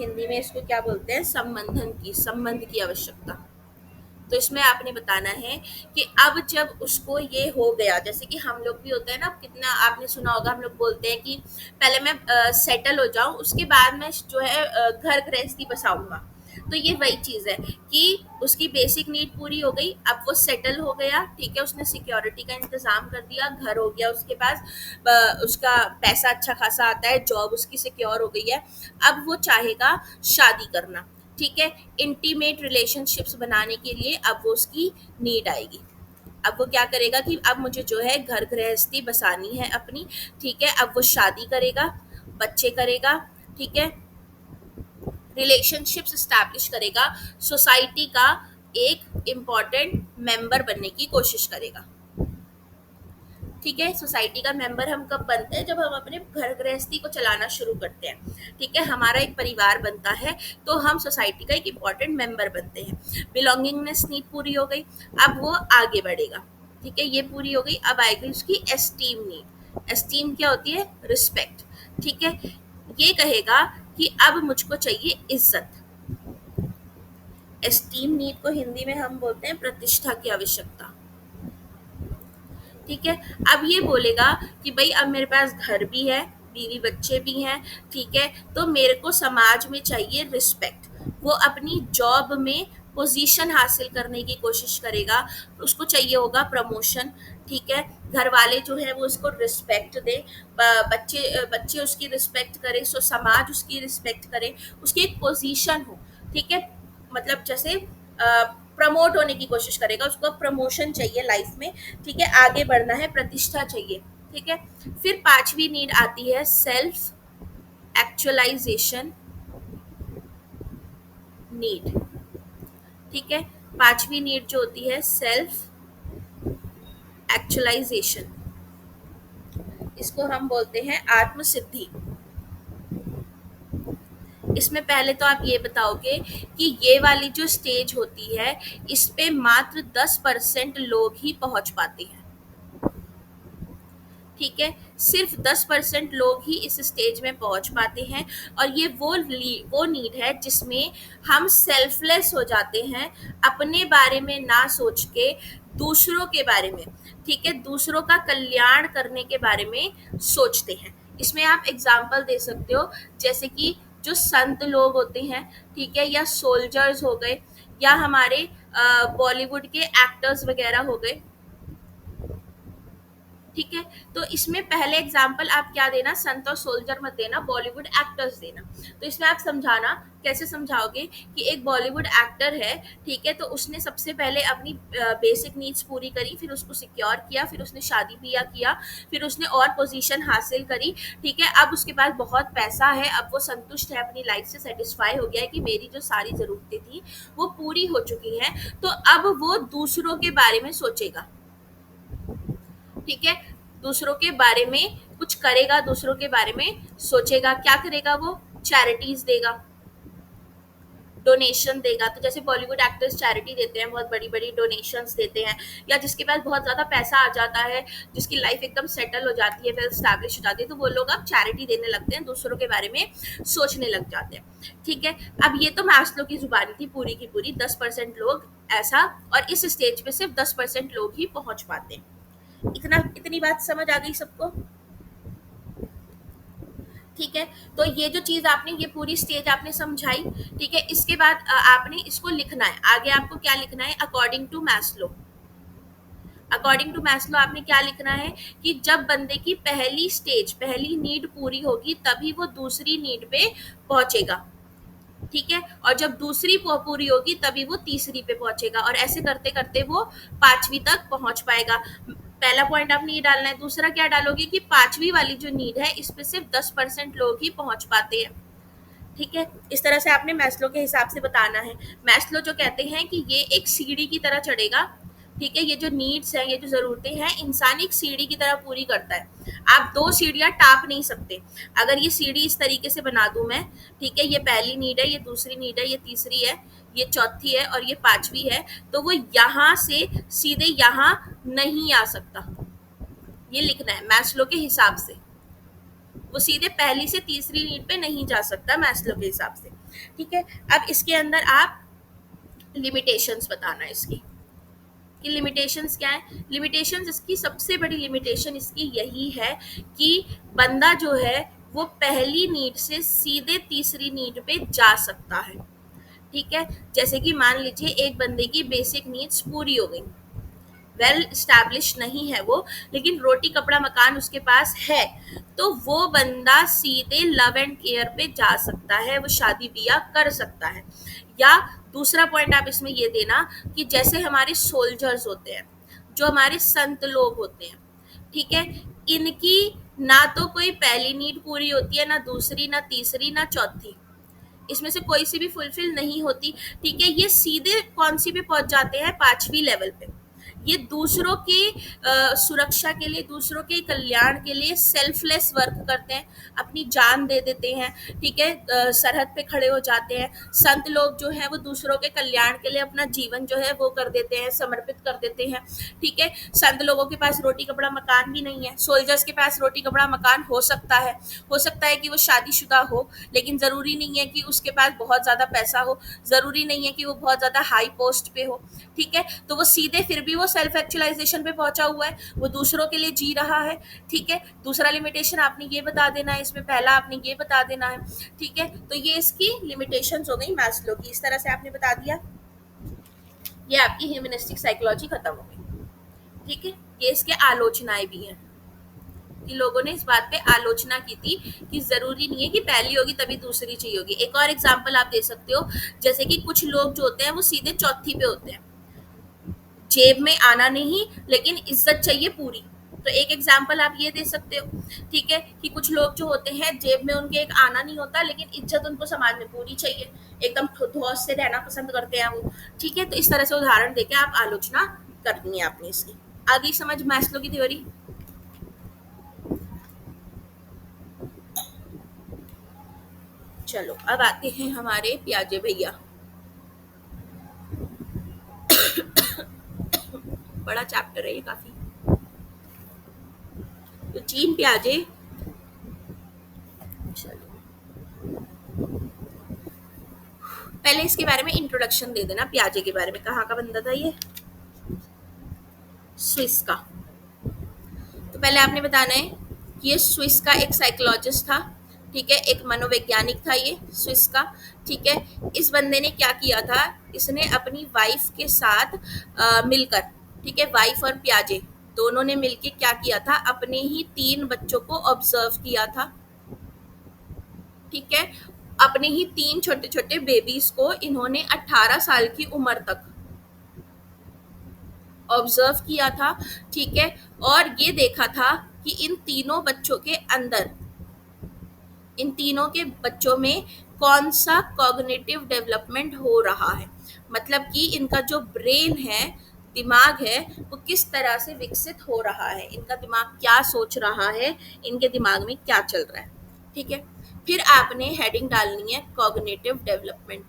हिंदी में इसको क्या बोलते हैं, संबंध की आवश्यकता। तो इसमें आपने बताना है कि अब जब उसको ये हो गया, जैसे कि हम लोग भी होते हैं ना, कितना आपने सुना होगा, हम लोग बोलते हैं कि पहले मैं सेटल हो जाऊं, उसके बाद मैं जो है घर गृहस्थी बसाऊंगा। तो ये वही चीज है कि उसकी बेसिक नीड पूरी हो गई, अब वो सेटल हो गया, ठीक है, उसने सिक्योरिटी का इंतजाम कर दिया, घर हो गया उसके पास, उसका पैसा अच्छा खासा आता है, जॉब उसकी सिक्योर हो गई है। अब वो चाहेगा शादी करना, ठीक है, इंटीमेट रिलेशनशिप्स बनाने के लिए अब वो उसकी नीड आएगी। अब वो क्या करेगा कि अब मुझे जो है घर गृहस्थी बसानी है अपनी, ठीक है, अब वो शादी करेगा, बच्चे करेगा, ठीक है, रिलेशनशिप्स स्टैब्लिश करेगा, सोसाइटी का एक इम्पॉर्टेंट मेंबर बनने की कोशिश करेगा। ठीक है, सोसाइटी का मेंबर हम कब बनते हैं, जब हम अपने घर गृहस्थी को चलाना शुरू करते हैं, ठीक है, हमारा एक परिवार बनता है, तो हम सोसाइटी का एक इम्पॉर्टेंट मेंबर बनते हैं। बिलोंगिंगनेस नीड पूरी हो गई, अब वो आगे बढ़ेगा, ठीक है, ये पूरी हो गई, अब आएगी उसकी एस्टीम नीड। एस्टीम क्या होती है, रिस्पेक्ट, ठीक है, ये कहेगा कि अब मुझको चाहिए इज्जत। एस्टीम नीड को हिंदी में हम बोलते हैं प्रतिष्ठा की आवश्यकता। ठीक है, अब ये बोलेगा कि भाई अब मेरे पास घर भी है, बीवी बच्चे भी हैं, ठीक है, तो मेरे को समाज में चाहिए रिस्पेक्ट। वो अपनी जॉब में पोजीशन हासिल करने की कोशिश करेगा, उसको चाहिए होगा प्रमोशन, ठीक है, घर वाले जो है वो उसको रिस्पेक्ट दे, बच्चे बच्चे उसकी रिस्पेक्ट करें, सो समाज उसकी रिस्पेक्ट करे, उसकी एक पोजीशन हो, ठीक है, मतलब जैसे प्रमोट होने की कोशिश करेगा, उसको प्रमोशन चाहिए लाइफ में, ठीक है, आगे बढ़ना है, प्रतिष्ठा चाहिए, ठीक है। फिर पांचवी नीड आती है सेल्फ एक्चुअलाइजेशन नीड, ठीक है, पांचवी नीड जो होती है सेल्फ एक्चुअलाइजेशन, इसको हम बोलते हैं आत्मसिद्धि। इसमें पहले तो आप ये बताओगे कि ये वाली जो स्टेज होती है, इस पे मात्र 10% लोग ही पहुंच पाते हैं, ठीक है, सिर्फ 10% लोग ही इस स्टेज में पहुंच पाते हैं। और ये वो नीड है जिसमें हम सेल्फलेस हो जाते हैं, अपने बारे में ना सोच के दूसरों के बारे में, ठीक है, दूसरों का कल्याण करने के बारे में सोचते हैं। इसमें आप एग्जाम्पल दे सकते हो, जैसे कि जो संत लोग होते हैं, ठीक है, या सोल्जर्स हो गए, या हमारे बॉलीवुड के एक्टर्स वगैरह हो गए, ठीक है। तो इसमें पहले एग्जाम्पल आप क्या देना, संत और सोल्जर मत देना, बॉलीवुड एक्टर्स देना। तो इसमें आप समझाना, कैसे समझाओगे कि एक बॉलीवुड एक्टर है, ठीक है, तो उसने सबसे पहले अपनी बेसिक नीड्स पूरी करी, फिर उसको सिक्योर किया, फिर उसने शादी ब्याह किया, फिर उसने और पोजीशन हासिल करी, ठीक है, अब उसके पास बहुत पैसा है, अब वो संतुष्ट है, अपनी लाइफ से सेटिस्फाई हो गया है कि मेरी जो सारी ज़रूरतें थी वो पूरी हो चुकी हैं, तो अब वो दूसरों के बारे में सोचेगा, ठीक है, दूसरों के बारे में कुछ करेगा, दूसरों के बारे में सोचेगा, क्या करेगा, वो चैरिटीज देगा, डोनेशन देगा। तो जैसे बॉलीवुड एक्टर्स चैरिटी देते हैं, बहुत बड़ी बड़ी डोनेशंस देते हैं, या जिसके पास बहुत ज़्यादा पैसा आ जाता है, जिसकी लाइफ एकदम सेटल हो जाती है, वेल स्टैब्लिश हो जाती है, तो वो लोग अब चैरिटी देने लगते हैं, दूसरों के बारे में सोचने लग जाते हैं, ठीक है। अब ये तो मास्लो की जुबानी थी पूरी की पूरी, 10% लोग ऐसा, और इस स्टेज पे सिर्फ 10% लोग ही पहुंच पाते हैं। इतनी बात समझ आ गई सबको, ठीक है। तो ये जो चीज आपने, ये पूरी स्टेज आपने समझाई, ठीक है, इसके बाद आपने इसको लिखना है, आगे आपको क्या लिखना है, according to Maslow. According to Maslow आपने क्या लिखना है कि जब बंदे की पहली स्टेज, पहली नीड पूरी होगी, तभी वो दूसरी नीड पे पहुंचेगा, ठीक है, और जब दूसरी पूरी होगी तभी वो तीसरी पे पहुंचेगा, और ऐसे करते करते वो पांचवी तक पहुंच पाएगा। पहला पॉइंट आपने ये डालना है, दूसरा क्या डालोगे कि पांचवी वाली जो नीड है, इस पे सिर्फ 10% लोग ही पहुंच पाते हैं, ठीक है। इस तरह से आपने मैस्लो के हिसाब से बताना है। मैस्लो जो कहते हैं कि ये एक सीढ़ी की तरह चढ़ेगा, ठीक है, ये जो नीड्स हैं, ये जो ज़रूरतें हैं, इंसान एक सीढ़ी की तरह पूरी करता है। आप 2 सीढ़ियाँ टाँप नहीं सकते। अगर ये सीढ़ी इस तरीके से बना दूँ मैं, ठीक है, ये पहली नीड है, ये दूसरी नीड है, ये तीसरी है, ये चौथी है और ये 5वीं है, तो वो यहाँ से सीधे यहाँ नहीं आ सकता। ये लिखना है मैस्लो के हिसाब से। वो सीधे पहली से तीसरी नीड पे नहीं जा सकता मैस्लो के हिसाब से। ठीक है, अब इसके अंदर आप लिमिटेशंस बताना है इसकी कि लिमिटेशंस क्या है। लिमिटेशंस, इसकी सबसे बड़ी लिमिटेशन इसकी यही है कि बंदा जो है वो पहली नीड से सीधे तीसरी नीड पे जा सकता है। ठीक है, जैसे कि मान लीजिए एक बंदे की बेसिक नीड्स पूरी हो गई, वेल स्टैब्लिश नहीं है वो, लेकिन रोटी कपड़ा मकान उसके पास है, तो वो बंदा सीधे लव एंड केयर पे जा सकता है, वो शादी बियाह कर सकता है। या दूसरा पॉइंट आप इसमें ये देना कि जैसे हमारे सोल्जर्स होते हैं, जो हमारे संत लोग होते हैं, ठीक है, इनकी ना तो कोई पहली नीड पूरी होती है, ना दूसरी, ना तीसरी, ना चौथी, इसमें से कोई सी भी फुलफिल नहीं होती। ठीक है, ये सीधे कौन सी पे पहुंच जाते हैं, 5वीं लेवल पे। ये दूसरों की सुरक्षा के लिए, दूसरों के कल्याण के लिए सेल्फलेस वर्क करते हैं, अपनी जान दे देते हैं। ठीक है, सरहद पे खड़े हो जाते हैं। संत लोग जो हैं वो दूसरों के कल्याण के लिए अपना जीवन जो है वो कर देते हैं, समर्पित कर देते हैं। ठीक है, संत लोगों के पास रोटी कपड़ा मकान भी नहीं है, सोल्जर्स के पास रोटी कपड़ा मकान हो सकता है, हो सकता है कि वो शादीशुदा हो, लेकिन ज़रूरी नहीं है कि उसके पास बहुत ज़्यादा पैसा हो, ज़रूरी नहीं है कि वो बहुत ज़्यादा हाई पोस्ट पे हो। ठीक है, तो वो सीधे फिर भी वो सेल्फ एक्चुअलाइजेशन पे पहुंचा हुआ है, वो दूसरों के लिए जी रहा है। ठीक है, दूसरा लिमिटेशन आपने ये बता देना है इसमें, पहला आपने ये बता देना है। ठीक है, तो ये इसकी लिमिटेशंस हो गई मैस्लो की, इस तरह से आपने बता दिया। ये आपकी ह्यूमनिस्टिक साइकोलॉजी खत्म हो गई। ठीक है, ये इसके आलोचनाएं भी हैं कि लोगों ने इस बात पे आलोचना की थी कि जरूरी नहीं है कि पहली होगी तभी दूसरी चाहिए होगी। एक और एग्जांपल आप दे सकते हो, जैसे कि कुछ लोग जो होते हैं वो सीधे चौथी पे होते हैं, जेब में आना नहीं लेकिन इज्जत चाहिए पूरी। तो एक एग्जाम्पल आप ये दे सकते हो, ठीक है, कि कुछ लोग जो होते हैं जेब में उनके एक आना नहीं होता, लेकिन इज्जत उनको समाज में पूरी चाहिए, एकदम धौस से रहना पसंद करते हैं वो। ठीक है, तो इस तरह से उदाहरण देके आप आलोचना करनी है आपने इसकी। आगे समझ मैस्लो की थ्योरी। चलो अब आते हैं हमारे प्याजे भैया। बड़ा चैप्टर है ये काफी। तो जीन प्याजे, चलो पहले इसके बारे में इंट्रोडक्शन दे देना, प्याजे के बारे में। कहाँ का बंदा था ये, स्विस का। तो पहले आपने बताना है कि ये स्विस का एक साइकोलॉजिस्ट था। ठीक है, एक मनोवैज्ञानिक था ये स्विस का। ठीक है, इस बंदे ने क्या किया था, इसने अपनी वाइफ के साथ मिलकर, ठीक है, वाइफ और प्याजे दोनों ने मिलकर क्या किया था, अपने ही 3 बच्चों को ऑब्जर्व किया था। ठीक है, अपने ही 3 छोटे छोटे बेबीज को इन्होंने 18 साल की उम्र तक ऑब्जर्व किया था। ठीक है, और ये देखा था कि इन तीनों बच्चों के अंदर, इन तीनों के बच्चों में कौन सा कॉग्निटिव डेवलपमेंट हो रहा है, मतलब कि इनका जो ब्रेन है, दिमाग है, वो किस तरह से विकसित हो रहा है, इनका दिमाग क्या सोच रहा है, इनके दिमाग में क्या चल रहा है। ठीक है, फिर आपने हेडिंग डालनी है कॉग्निटिव डेवलपमेंट,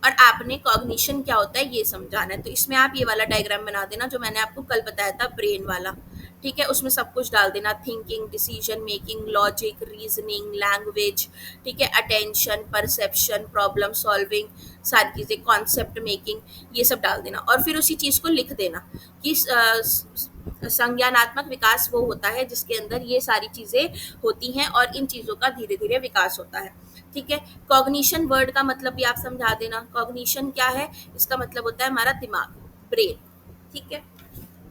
और आपने कॉग्निशन क्या होता है ये समझाना है। तो इसमें आप ये वाला डायग्राम बना देना जो मैंने आपको कल बताया था, ब्रेन वाला। ठीक है, उसमें सब कुछ डाल देना, thinking, decision making, logic, reasoning, language, ठीक है, अटेंशन, परसेप्शन, प्रॉब्लम सॉल्विंग, सारी चीज़ें, कॉन्सेप्ट मेकिंग, ये सब डाल देना। और फिर उसी चीज़ को लिख देना कि संज्ञानात्मक विकास वो होता है जिसके अंदर ये सारी चीज़ें होती हैं और इन चीज़ों का धीरे धीरे विकास होता है। ठीक है, कॉग्निशन वर्ड का मतलब भी आप समझा देना। कॉग्निशन क्या है, इसका मतलब होता है हमारा दिमाग, ब्रेन। ठीक है,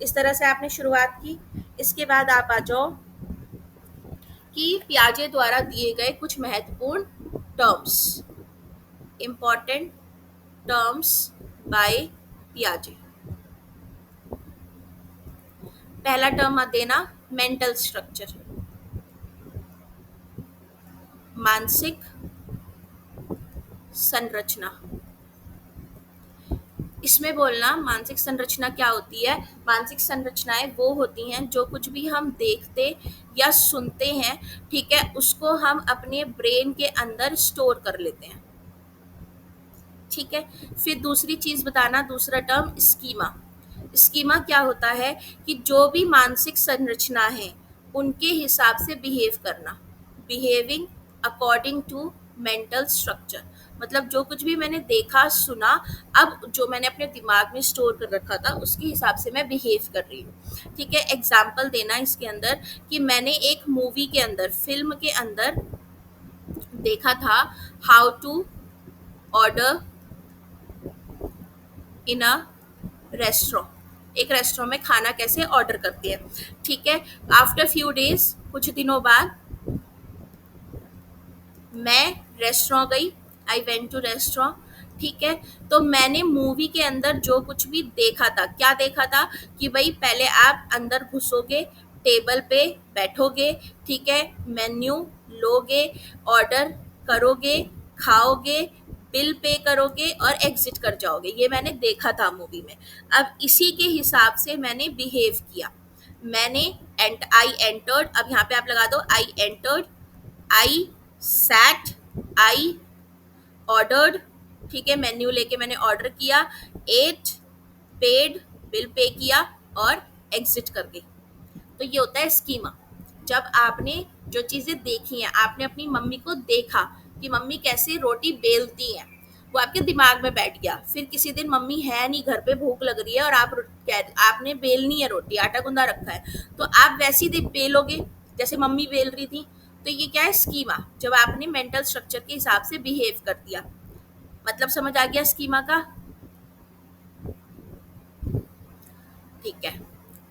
इस तरह से आपने शुरुआत की। इसके बाद आप आ जाओ कि पियाजे द्वारा दिए गए कुछ महत्वपूर्ण टर्म्स, इंपॉर्टेंट टर्म्स बाय पियाजे। पहला टर्म मत देना, मेंटल स्ट्रक्चर, मानसिक संरचना। इसमें बोलना मानसिक संरचना क्या होती है। मानसिक संरचनाएं वो होती हैं जो कुछ भी हम देखते या सुनते हैं, ठीक है, उसको हम अपने ब्रेन के अंदर स्टोर कर लेते हैं। ठीक है। फिर दूसरी चीज बताना, दूसरा टर्म स्कीमा। स्कीमा क्या होता है कि जो भी मानसिक संरचना है उनके हिसाब से बिहेव करना, behaving according to mental structure. मतलब जो कुछ भी मैंने देखा सुना, अब जो मैंने अपने दिमाग में स्टोर कर रखा था उसके हिसाब से मैं बिहेव कर रही हूँ। ठीक है। एग्जाम्पल देना इसके अंदर कि मैंने एक मूवी के अंदर, फिल्म के अंदर देखा था how to order in a restaurant, एक रेस्टोरेंट में खाना कैसे ऑर्डर करते हैं। ठीक है। आफ्टर फ्यू डेज, कुछ दिनों बाद मैं रेस्टोरेंट गई, आई वेंट टू रेस्टोरेंट। ठीक है। तो मैंने मूवी के अंदर जो कुछ भी देखा था, क्या देखा था कि भाई पहले आप अंदर घुसोगे, टेबल पे बैठोगे, ठीक है, मेन्यू लोगे, ऑर्डर करोगे, खाओगे, बिल पे करोगे और एग्जिट कर जाओगे। ये मैंने देखा था मूवी में। अब इसी के हिसाब से मैंने बिहेव किया। मैंने आई एंटर्ड, अब यहाँ पे आप लगा दो I entered, I sat, I ordered, ठीक है, मेन्यू लेके मैंने ऑर्डर किया, एट, पेड, बिल पे किया और एग्जिट कर गई। तो ये होता है स्कीमा। जब आपने जो चीज़ें देखी हैं, आपने अपनी मम्मी को देखा कि मम्मी कैसे रोटी बेलती हैं, वो आपके दिमाग में बैठ गया। फिर किसी दिन मम्मी है नहीं घर पे, भूख लग रही है और आपने बेलनी है रोटी, आटा गूंदा रखा है, तो आप वैसी बेलोगे जैसे मम्मी बेल रही थी। तो ये क्या है, स्कीमा। जब आपने मेंटल स्ट्रक्चर के हिसाब से बिहेव कर दिया। मतलब समझ आ गया स्कीमा का। ठीक है।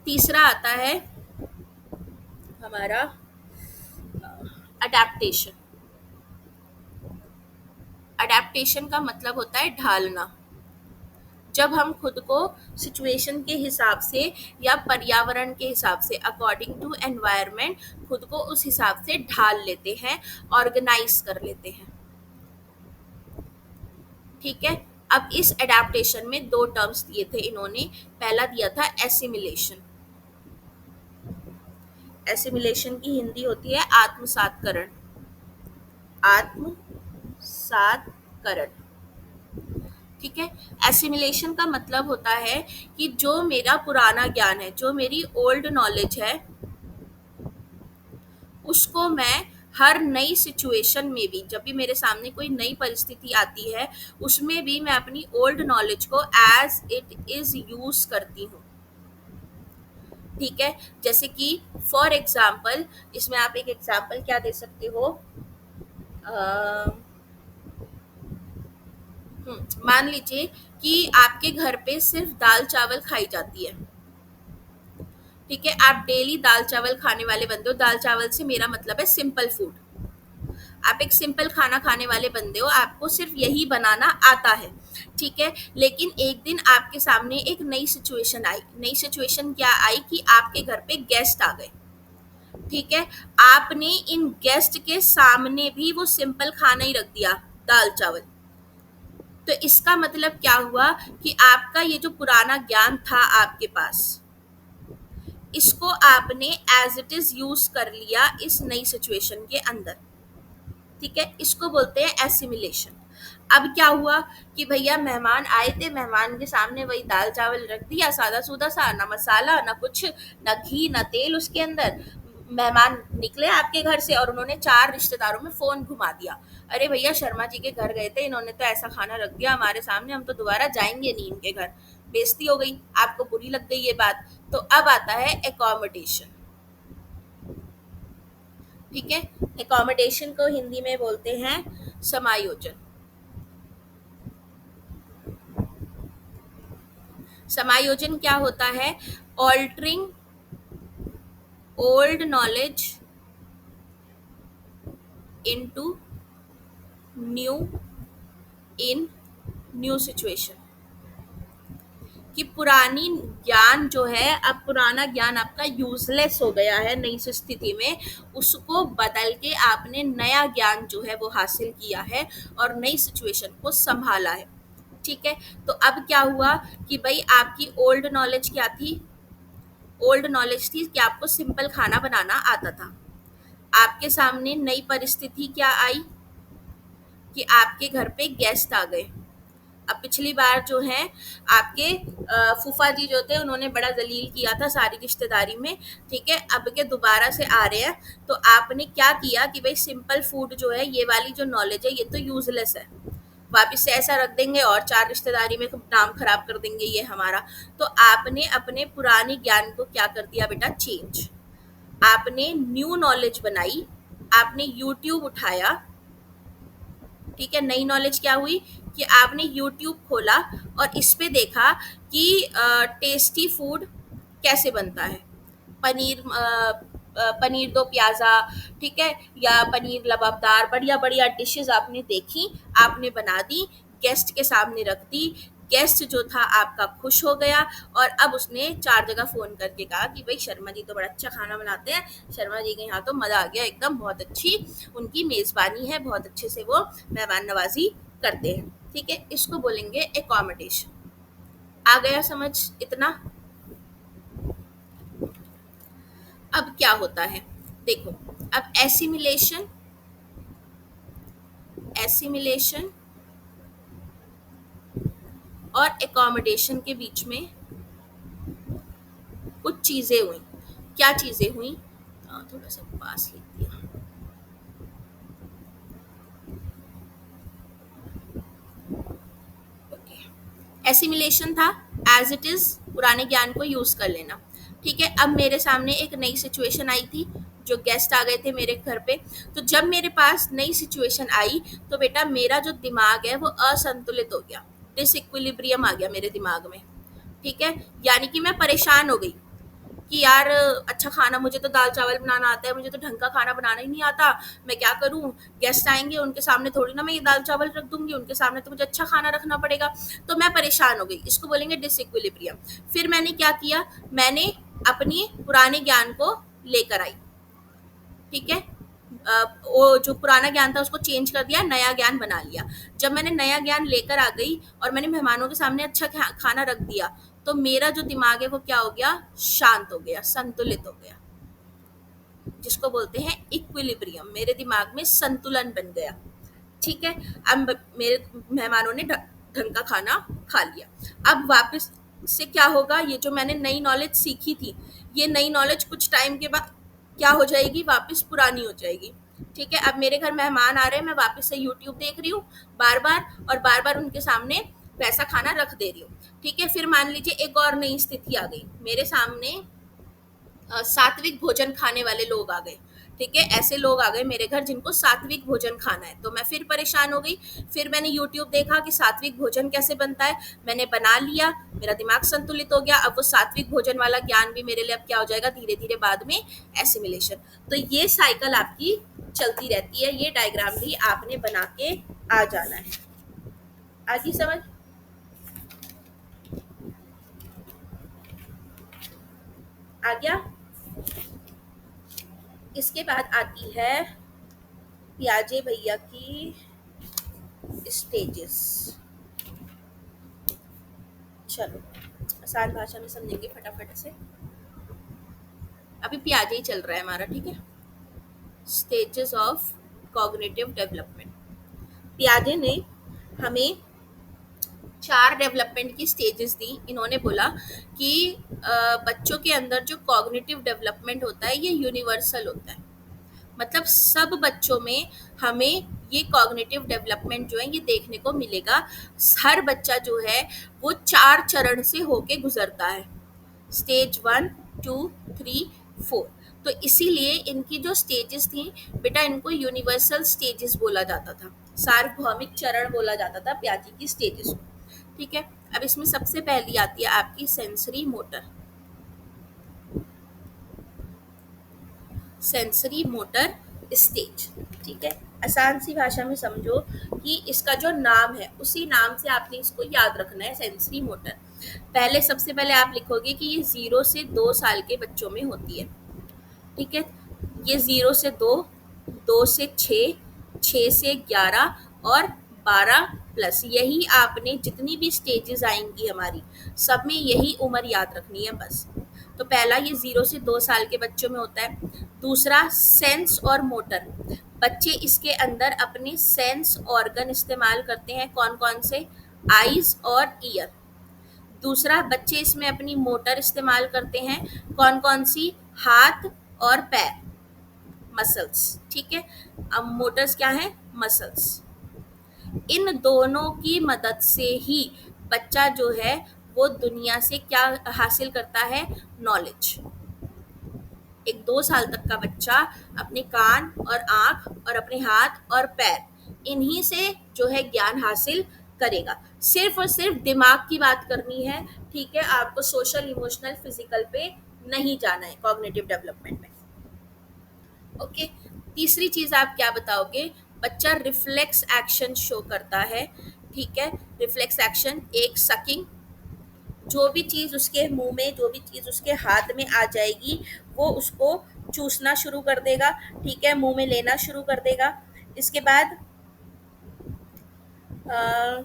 तीसरा आता है हमारा अडेप्टेशन। अडेप्टेशन का मतलब होता है ढालना। जब हम खुद को सिचुएशन के हिसाब से या पर्यावरण के हिसाब से, अकॉर्डिंग टू एनवायरनमेंट, खुद को उस हिसाब से ढाल लेते हैं, ऑर्गेनाइज कर लेते हैं। ठीक है। अब इस एडेप्टेशन में दो टर्म्स दिए थे इन्होंने। पहला दिया था एसिमिलेशन। एसिमिलेशन की हिंदी होती है आत्मसातकरण। आत्मसातकरण। ठीक है। एसिमिलेशन का मतलब होता है कि जो मेरा पुराना ज्ञान है, जो मेरी ओल्ड नॉलेज है, उसको मैं हर नई सिचुएशन में भी, जब भी मेरे सामने कोई नई परिस्थिति आती है, उसमें भी मैं अपनी ओल्ड नॉलेज को एज इट इज यूज करती हूँ। ठीक है। जैसे कि फॉर एग्जाम्पल, इसमें आप एक एग्जाम्पल क्या दे सकते हो, मान लीजिए कि आपके घर पे सिर्फ दाल चावल खाई जाती है। ठीक है। आप डेली दाल चावल खाने वाले बंदे हो। दाल चावल से मेरा मतलब है सिंपल फूड। आप एक सिंपल खाना खाने वाले बंदे हो, आपको सिर्फ यही बनाना आता है। ठीक है। लेकिन एक दिन आपके सामने एक नई सिचुएशन आई। नई सिचुएशन क्या आई कि आपके घर पे गेस्ट आ गए। ठीक है। आपने इन गेस्ट के सामने भी वो सिंपल खाना ही रख दिया, दाल चावल। तो इसका मतलब क्या हुआ कि आपका ये जो पुराना ज्ञान था आपके पास, इसको आपने एज इट इज यूज कर लिया इस नई सिचुएशन के अंदर। ठीक है। इसको बोलते हैं एसिमिलेशन। अब क्या हुआ कि भैया मेहमान आए थे, मेहमान के सामने वही दाल चावल रख दिया, सादा सूदा सा, ना मसाला ना कुछ, ना घी ना तेल उसके अंदर। मेहमान निकले आपके घर से और उन्होंने 4 रिश्तेदारों में फोन घुमा दिया। अरे भैया शर्मा जी के घर गए थे, इन्होंने तो ऐसा खाना रख दिया हमारे सामने, हम तो दोबारा जाएंगे नहीं इनके घर। बेइज्जती हो गई, आपको बुरी लग गई ये बात। तो अब आता है एकोमोडेशन। ठीक है। एकोमोडेशन को हिंदी में बोलते हैं समायोजन। समायोजन क्या होता है, altering old knowledge into new in new situation. कि पुरानी ज्ञान जो है, अब पुराना ज्ञान आपका यूजलेस हो गया है नई स्थिति में, उसको बदल के आपने नया ज्ञान जो है वो हासिल किया है और नई सिचुएशन को संभाला है। ठीक है। तो अब क्या हुआ कि भाई आपकी ओल्ड नॉलेज क्या थी? ओल्ड नॉलेज थी कि आपको सिंपल खाना बनाना आता था। आपके सामने नई परिस्थिति क्या आई कि आपके घर पे गेस्ट आ गए। अब पिछली बार जो है आपके फूफा जी जो थे उन्होंने बड़ा जलील किया था सारी रिश्तेदारी में, ठीक है। अब के दोबारा से आ रहे हैं, तो आपने क्या किया कि भाई सिंपल फूड जो है, ये वाली जो नॉलेज है ये तो यूजलेस है, वापिस से ऐसा रख देंगे और चार रिश्तेदारी में नाम खराब कर देंगे ये हमारा। तो आपने अपने पुराने ज्ञान को क्या कर दिया बेटा? चेंज। आपने न्यू नॉलेज बनाई, आपने यूट्यूब उठाया, ठीक है। नई नॉलेज क्या हुई कि आपने यूट्यूब खोला और इस पे देखा कि टेस्टी फूड कैसे बनता है। पनीर पनीर दो प्याज़ा, ठीक है, या पनीर लबाबदार, बढ़िया बढ़िया डिशेस आपने देखी, आपने बना दी, गेस्ट के सामने रख दी। गेस्ट जो था आपका खुश हो गया और अब उसने चार जगह फ़ोन करके कहा कि भाई शर्मा जी तो बड़ा अच्छा खाना बनाते हैं, शर्मा जी के यहाँ तो मज़ा आ गया एकदम, बहुत अच्छी उनकी मेज़बानी है, बहुत अच्छे से वो मेहमान नवाजी करते हैं, ठीक है। इसको बोलेंगे एकोमोडेशन। आ गया समझ इतना? अब क्या होता है देखो, अब एसिमिलेशन, एसिमिलेशन और एकोमोडेशन के बीच में कुछ चीजें हुई। क्या चीजें हुई? थोड़ा सा पास लिख दिया। ओके, एसिमिलेशन था एज इट इज, पुराने ज्ञान को यूज कर लेना, ठीक है। अब मेरे सामने एक नई सिचुएशन आई थी, जो गेस्ट आ गए थे मेरे घर पे। तो जब मेरे पास नई सिचुएशन आई तो बेटा मेरा जो दिमाग है वो असंतुलित हो गया, डिसइक्विलिब्रियम आ गया मेरे दिमाग में, ठीक है। यानी कि मैं परेशान हो गई कि यार अच्छा खाना, मुझे तो दाल चावल बनाना आता है, मुझे तो ढंग का खाना बनाना ही नहीं आता, मैं क्या करूं? गेस्ट आएंगे उनके सामने थोड़ी ना मैं ये दाल चावल रख दूंगी, उनके सामने तो मुझे अच्छा खाना रखना पड़ेगा। तो मैं परेशान हो गई, इसको बोलेंगे डिसइक्विलिब्रियम। फिर मैंने क्या किया, मैंने अपनी पुराने ज्ञान को लेकर आई, ठीक है। वो जो पुराना ज्ञान था उसको चेंज कर दिया, नया ज्ञान बना लिया। जब मैंने नया ज्ञान लेकर आ गई और मैंने मेहमानों के सामने अच्छा खाना रख दिया, तो मेरा जो दिमाग है वो क्या हो गया? शांत हो गया, संतुलित हो गया, जिसको बोलते हैं इक्विलिब्रियम। मेरे दिमाग में संतुलन बन गया, ठीक है। अब मेरे मेहमानों ने ढंग का खाना खा लिया। अब वापस से क्या होगा, ये जो मैंने नई नॉलेज सीखी थी, ये नई नॉलेज कुछ टाइम के बाद क्या हो जाएगी? वापस पुरानी हो जाएगी, ठीक है। अब मेरे घर मेहमान आ रहे हैं, मैं वापस से यूट्यूब देख रही हूँ बार बार और बार बार उनके सामने वैसा खाना रख दे रही हूँ, ठीक है। फिर मान लीजिए एक और नई स्थिति आ गई, मेरे सामने सात्विक भोजन खाने वाले लोग आ गए, ठीक है। ऐसे लोग आ गए मेरे घर जिनको सात्विक भोजन खाना है, तो मैं फिर परेशान हो गई। फिर मैंने यूट्यूब देखा कि सात्विक भोजन कैसे बनता है, मैंने बना लिया, मेरा दिमाग संतुलित हो गया। अब वो सात्विक भोजन वाला ज्ञान भी मेरे लिए अब क्या हो जाएगा? धीरे धीरे बाद में एसिमिलेशन। तो ये साइकिल आपकी चलती रहती है, ये डायग्राम भी आपने बना के आ जाना है। आगे समझ आ गया? इसके बाद आती है पियाजे भैया की स्टेजेस। चलो आसान भाषा में समझेंगे फटाफट से। अभी पियाजे ही चल रहा है हमारा, ठीक है। Stages of cognitive development. पियाजे ने हमें चार डेवलपमेंट की स्टेजेस दी। इन्होंने बोला कि बच्चों के अंदर जो कॉग्निटिव डेवलपमेंट होता है ये यूनिवर्सल होता है, मतलब सब बच्चों में हमें ये कॉग्निटिव डेवलपमेंट जो है ये देखने को मिलेगा। हर बच्चा जो है वो चार चरण से होके गुजरता है, स्टेज 1, 2, 3, 4। तो इसीलिए इनकी जो स्टेजेस थी बेटा, इनको यूनिवर्सल स्टेजेस बोला जाता था, सार्वभौमिक चरण बोला जाता था पियाजे की स्टेजेस को, ठीक है। अब इसमें सबसे पहली आती है आपकी sensory motor. Sensory motor stage, ठीक है। आसान सी भाषा में समझो कि इसका जो नाम है उसी नाम से आपने इसको याद रखना है, सेंसरी मोटर। पहले सबसे पहले आप लिखोगे कि ये 0 से 2 साल के बच्चों में होती है, ठीक है। ये 0 से 2, 2 से 6, 6 से 11 और 12 प्लस, यही आपने जितनी भी स्टेजेस आएंगी हमारी, सब में यही उम्र याद रखनी है बस। तो पहला ये 0 से 2 साल के बच्चों में होता है। दूसरा सेंस और मोटर, बच्चे इसके अंदर अपने सेंस ऑर्गन इस्तेमाल करते हैं, कौन कौन से, आईज और ईयर। दूसरा, बच्चे इसमें अपनी मोटर इस्तेमाल करते हैं, कौन कौन सी, हाथ और पैर, मसल्स, ठीक है। अब मोटर्स क्या है, मसल्स। इन दोनों की मदद से ही बच्चा जो है वो दुनिया से क्या हासिल करता है, नॉलेज। एक 2 साल तक का बच्चा अपने कान और आंख और अपने हाथ और पैर, इन्हीं से जो है ज्ञान हासिल करेगा। सिर्फ और सिर्फ दिमाग की बात करनी है, ठीक है, आपको सोशल, इमोशनल, फिजिकल पे नहीं जाना है कॉग्निटिव डेवलपमेंट में। ओके। तीसरी चीज आप क्या बताओगे, बच्चा रिफ्लेक्स एक्शन शो करता है, ठीक है। रिफ्लेक्स एक्शन, एक सकिंग, जो भी चीज उसके मुंह में, जो भी चीज उसके हाथ में आ जाएगी वो उसको चूसना शुरू कर देगा, ठीक है, मुंह में लेना शुरू कर देगा। इसके बाद अ,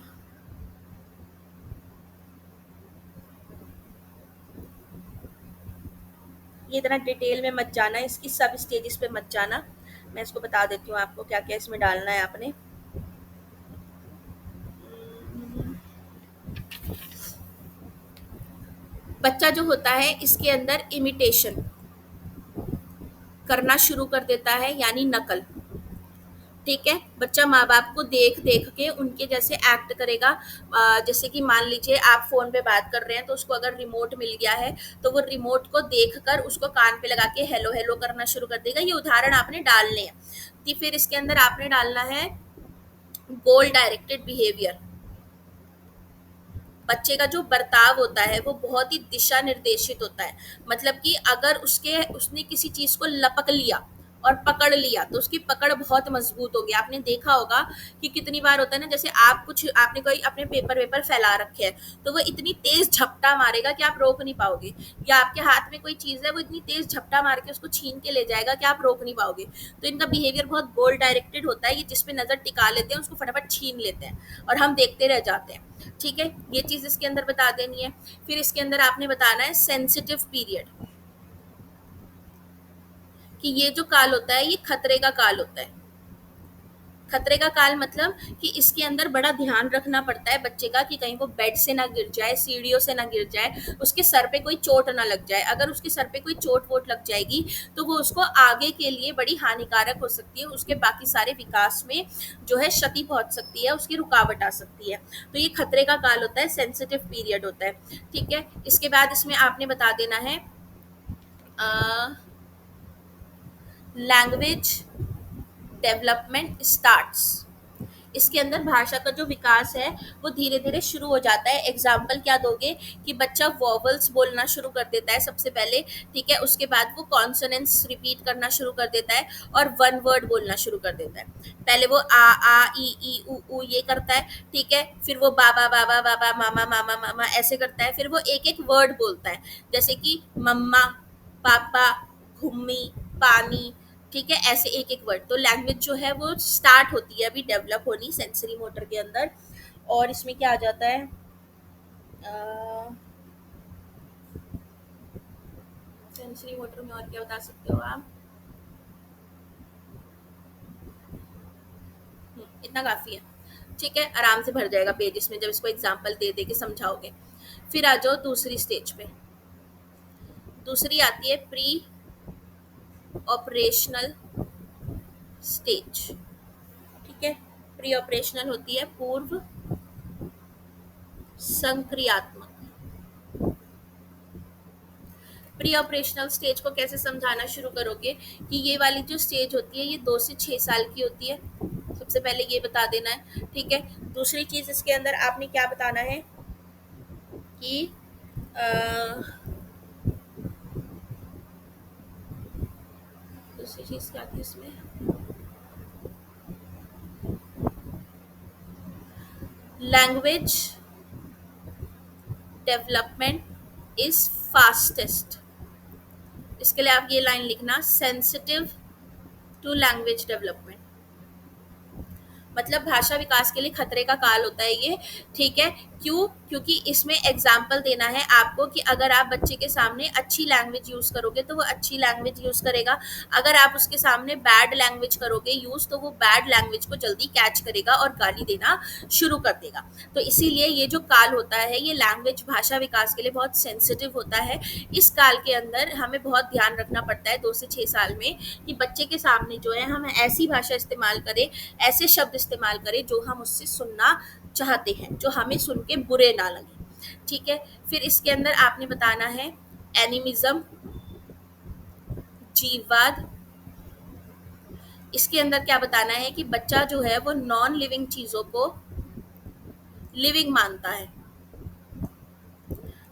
ये इतना डिटेल में मत जाना, इसकी सब स्टेजेस पे मत जाना, मैं इसको बता देती हूँ आपको क्या क्या इसमें डालना है आपने। बच्चा जो होता है इसके अंदर इमिटेशन करना शुरू कर देता है, यानी नकल, ठीक है। बच्चा माँ बाप को देख देख के उनके जैसे एक्ट करेगा। जैसे कि मान लीजिए आप फोन पे बात कर रहे हैं, तो उसको अगर रिमोट मिल गया है तो वो रिमोट को देखकर उसको कान पे लगा के हेलो हेलो करना शुरू कर देगा। ये उदाहरण आपने डालने हैं। तो फिर इसके अंदर आपने डालना है गोल डायरेक्टेड बिहेवियर। बच्चे का जो बर्ताव होता है वो बहुत ही दिशा निर्देशित होता है। मतलब कि अगर उसने किसी चीज को लपक लिया और पकड़ लिया तो उसकी पकड़ बहुत मजबूत होगी। आपने देखा होगा कि कितनी बार होता है ना, जैसे आप कुछ, आपने कोई अपने पेपर वेपर फैला रखे हैं तो वो इतनी तेज झपटा मारेगा कि आप रोक नहीं पाओगे, या आपके हाथ में कोई चीज है वो इतनी तेज झपटा मार के उसको छीन के ले जाएगा कि आप रोक नहीं पाओगे। तो इनका बिहेवियर बहुत गोल डायरेक्टेड होता है, ये जिस पे नजर टिका लेते हैं उसको फटाफट छीन लेते हैं और हम देखते रह जाते हैं, ठीक है। ये चीज इसके अंदर बता देनी है। फिर इसके अंदर आपने बताना है सेंसिटिव पीरियड, कि ये जो काल होता है ये खतरे का काल होता है। खतरे का काल मतलब कि इसके अंदर बड़ा ध्यान रखना पड़ता है बच्चे का, कि कहीं वो बेड से ना गिर जाए, सीढ़ियों से ना गिर जाए, उसके सर पे कोई चोट ना लग जाए। अगर उसके सर पे कोई चोट वोट लग जाएगी तो वो उसको आगे के लिए बड़ी हानिकारक हो सकती है, उसके बाकी सारे विकास में जो है क्षति पहुंच सकती है, उसकी रुकावट आ सकती है। तो ये खतरे का काल होता है, सेंसिटिव पीरियड होता है, ठीक है। इसके बाद इसमें आपने बता देना है लैंग्वेज डेवलपमेंट स्टार्ट्स। इसके अंदर भाषा का जो विकास है वो धीरे धीरे शुरू हो जाता है। एग्जाम्पल क्या दोगे, कि बच्चा वॉवल्स बोलना शुरू कर देता है सबसे पहले, ठीक है। उसके बाद वो कॉन्सोनेंट्स रिपीट करना शुरू कर देता है और वन वर्ड बोलना शुरू कर देता है। पहले वो आ ई उ ये करता है, ठीक है। फिर वो बाबा बाबा बाबा, मामा मामा मामा ऐसे करता है। फिर वो एक एक वर्ड बोलता है, जैसे कि मम्मा, पापा, घुम्मी, पानी, ठीक है। ऐसे एक एक वर्ड। तो लैंग्वेज जो है वो स्टार्ट होती है अभी डेवलप होनी सेंसरी मोटर के अंदर। और इसमें क्या आ जाता है, सेंसरी मोटर में और क्या बता सकते हो आप, इतना काफी है, ठीक है। आराम से भर जाएगा पेज इसमें जब इसको एग्जाम्पल दे दे के समझाओगे। फिर आ जाओ दूसरी स्टेज पे। दूसरी आती है प्री ऑपरेशनल स्टेज, ठीक है। प्री ऑपरेशनल होती है पूर्व संक्रियात्मक। प्री ऑपरेशनल स्टेज को कैसे समझाना शुरू करोगे, कि ये वाली जो स्टेज होती है ये 2 से 6 साल की होती है, सबसे पहले ये बता देना है, ठीक है। दूसरी चीज इसके अंदर आपने क्या बताना है कि दूसरी चीज क्या थी इसमें, लैंग्वेज डेवलपमेंट इज फास्टेस्ट। इसके लिए आप ये लाइन लिखना, सेंसिटिव टू लैंग्वेज डेवलपमेंट। मतलब भाषा विकास के लिए खतरे का काल होता है ये। ठीक है, क्यों? क्योंकि इसमें एग्जाम्पल देना है आपको कि अगर आप बच्चे के सामने अच्छी लैंग्वेज यूज करोगे तो वो अच्छी लैंग्वेज यूज करेगा, अगर आप उसके सामने बैड लैंग्वेज करोगे यूज तो वो बैड लैंग्वेज को जल्दी कैच करेगा और गाली देना शुरू कर देगा। तो इसीलिए ये जो काल होता है ये लैंग्वेज भाषा विकास के लिए बहुत सेंसिटिव होता है। इस काल के अंदर हमें बहुत ध्यान रखना पड़ता है 2 से 6 साल में कि बच्चे के सामने जो है हम ऐसी भाषा इस्तेमाल करें, ऐसे शब्द इस्तेमाल करें जो हम उससे सुनना चाहते हैं, जो हमें सुन के बुरे ना लगे। ठीक है, फिर इसके अंदर आपने बताना है एनिमिज्म, जीववाद। इसके अंदर क्या बताना है कि बच्चा जो है वो नॉन लिविंग चीजों को लिविंग मानता है।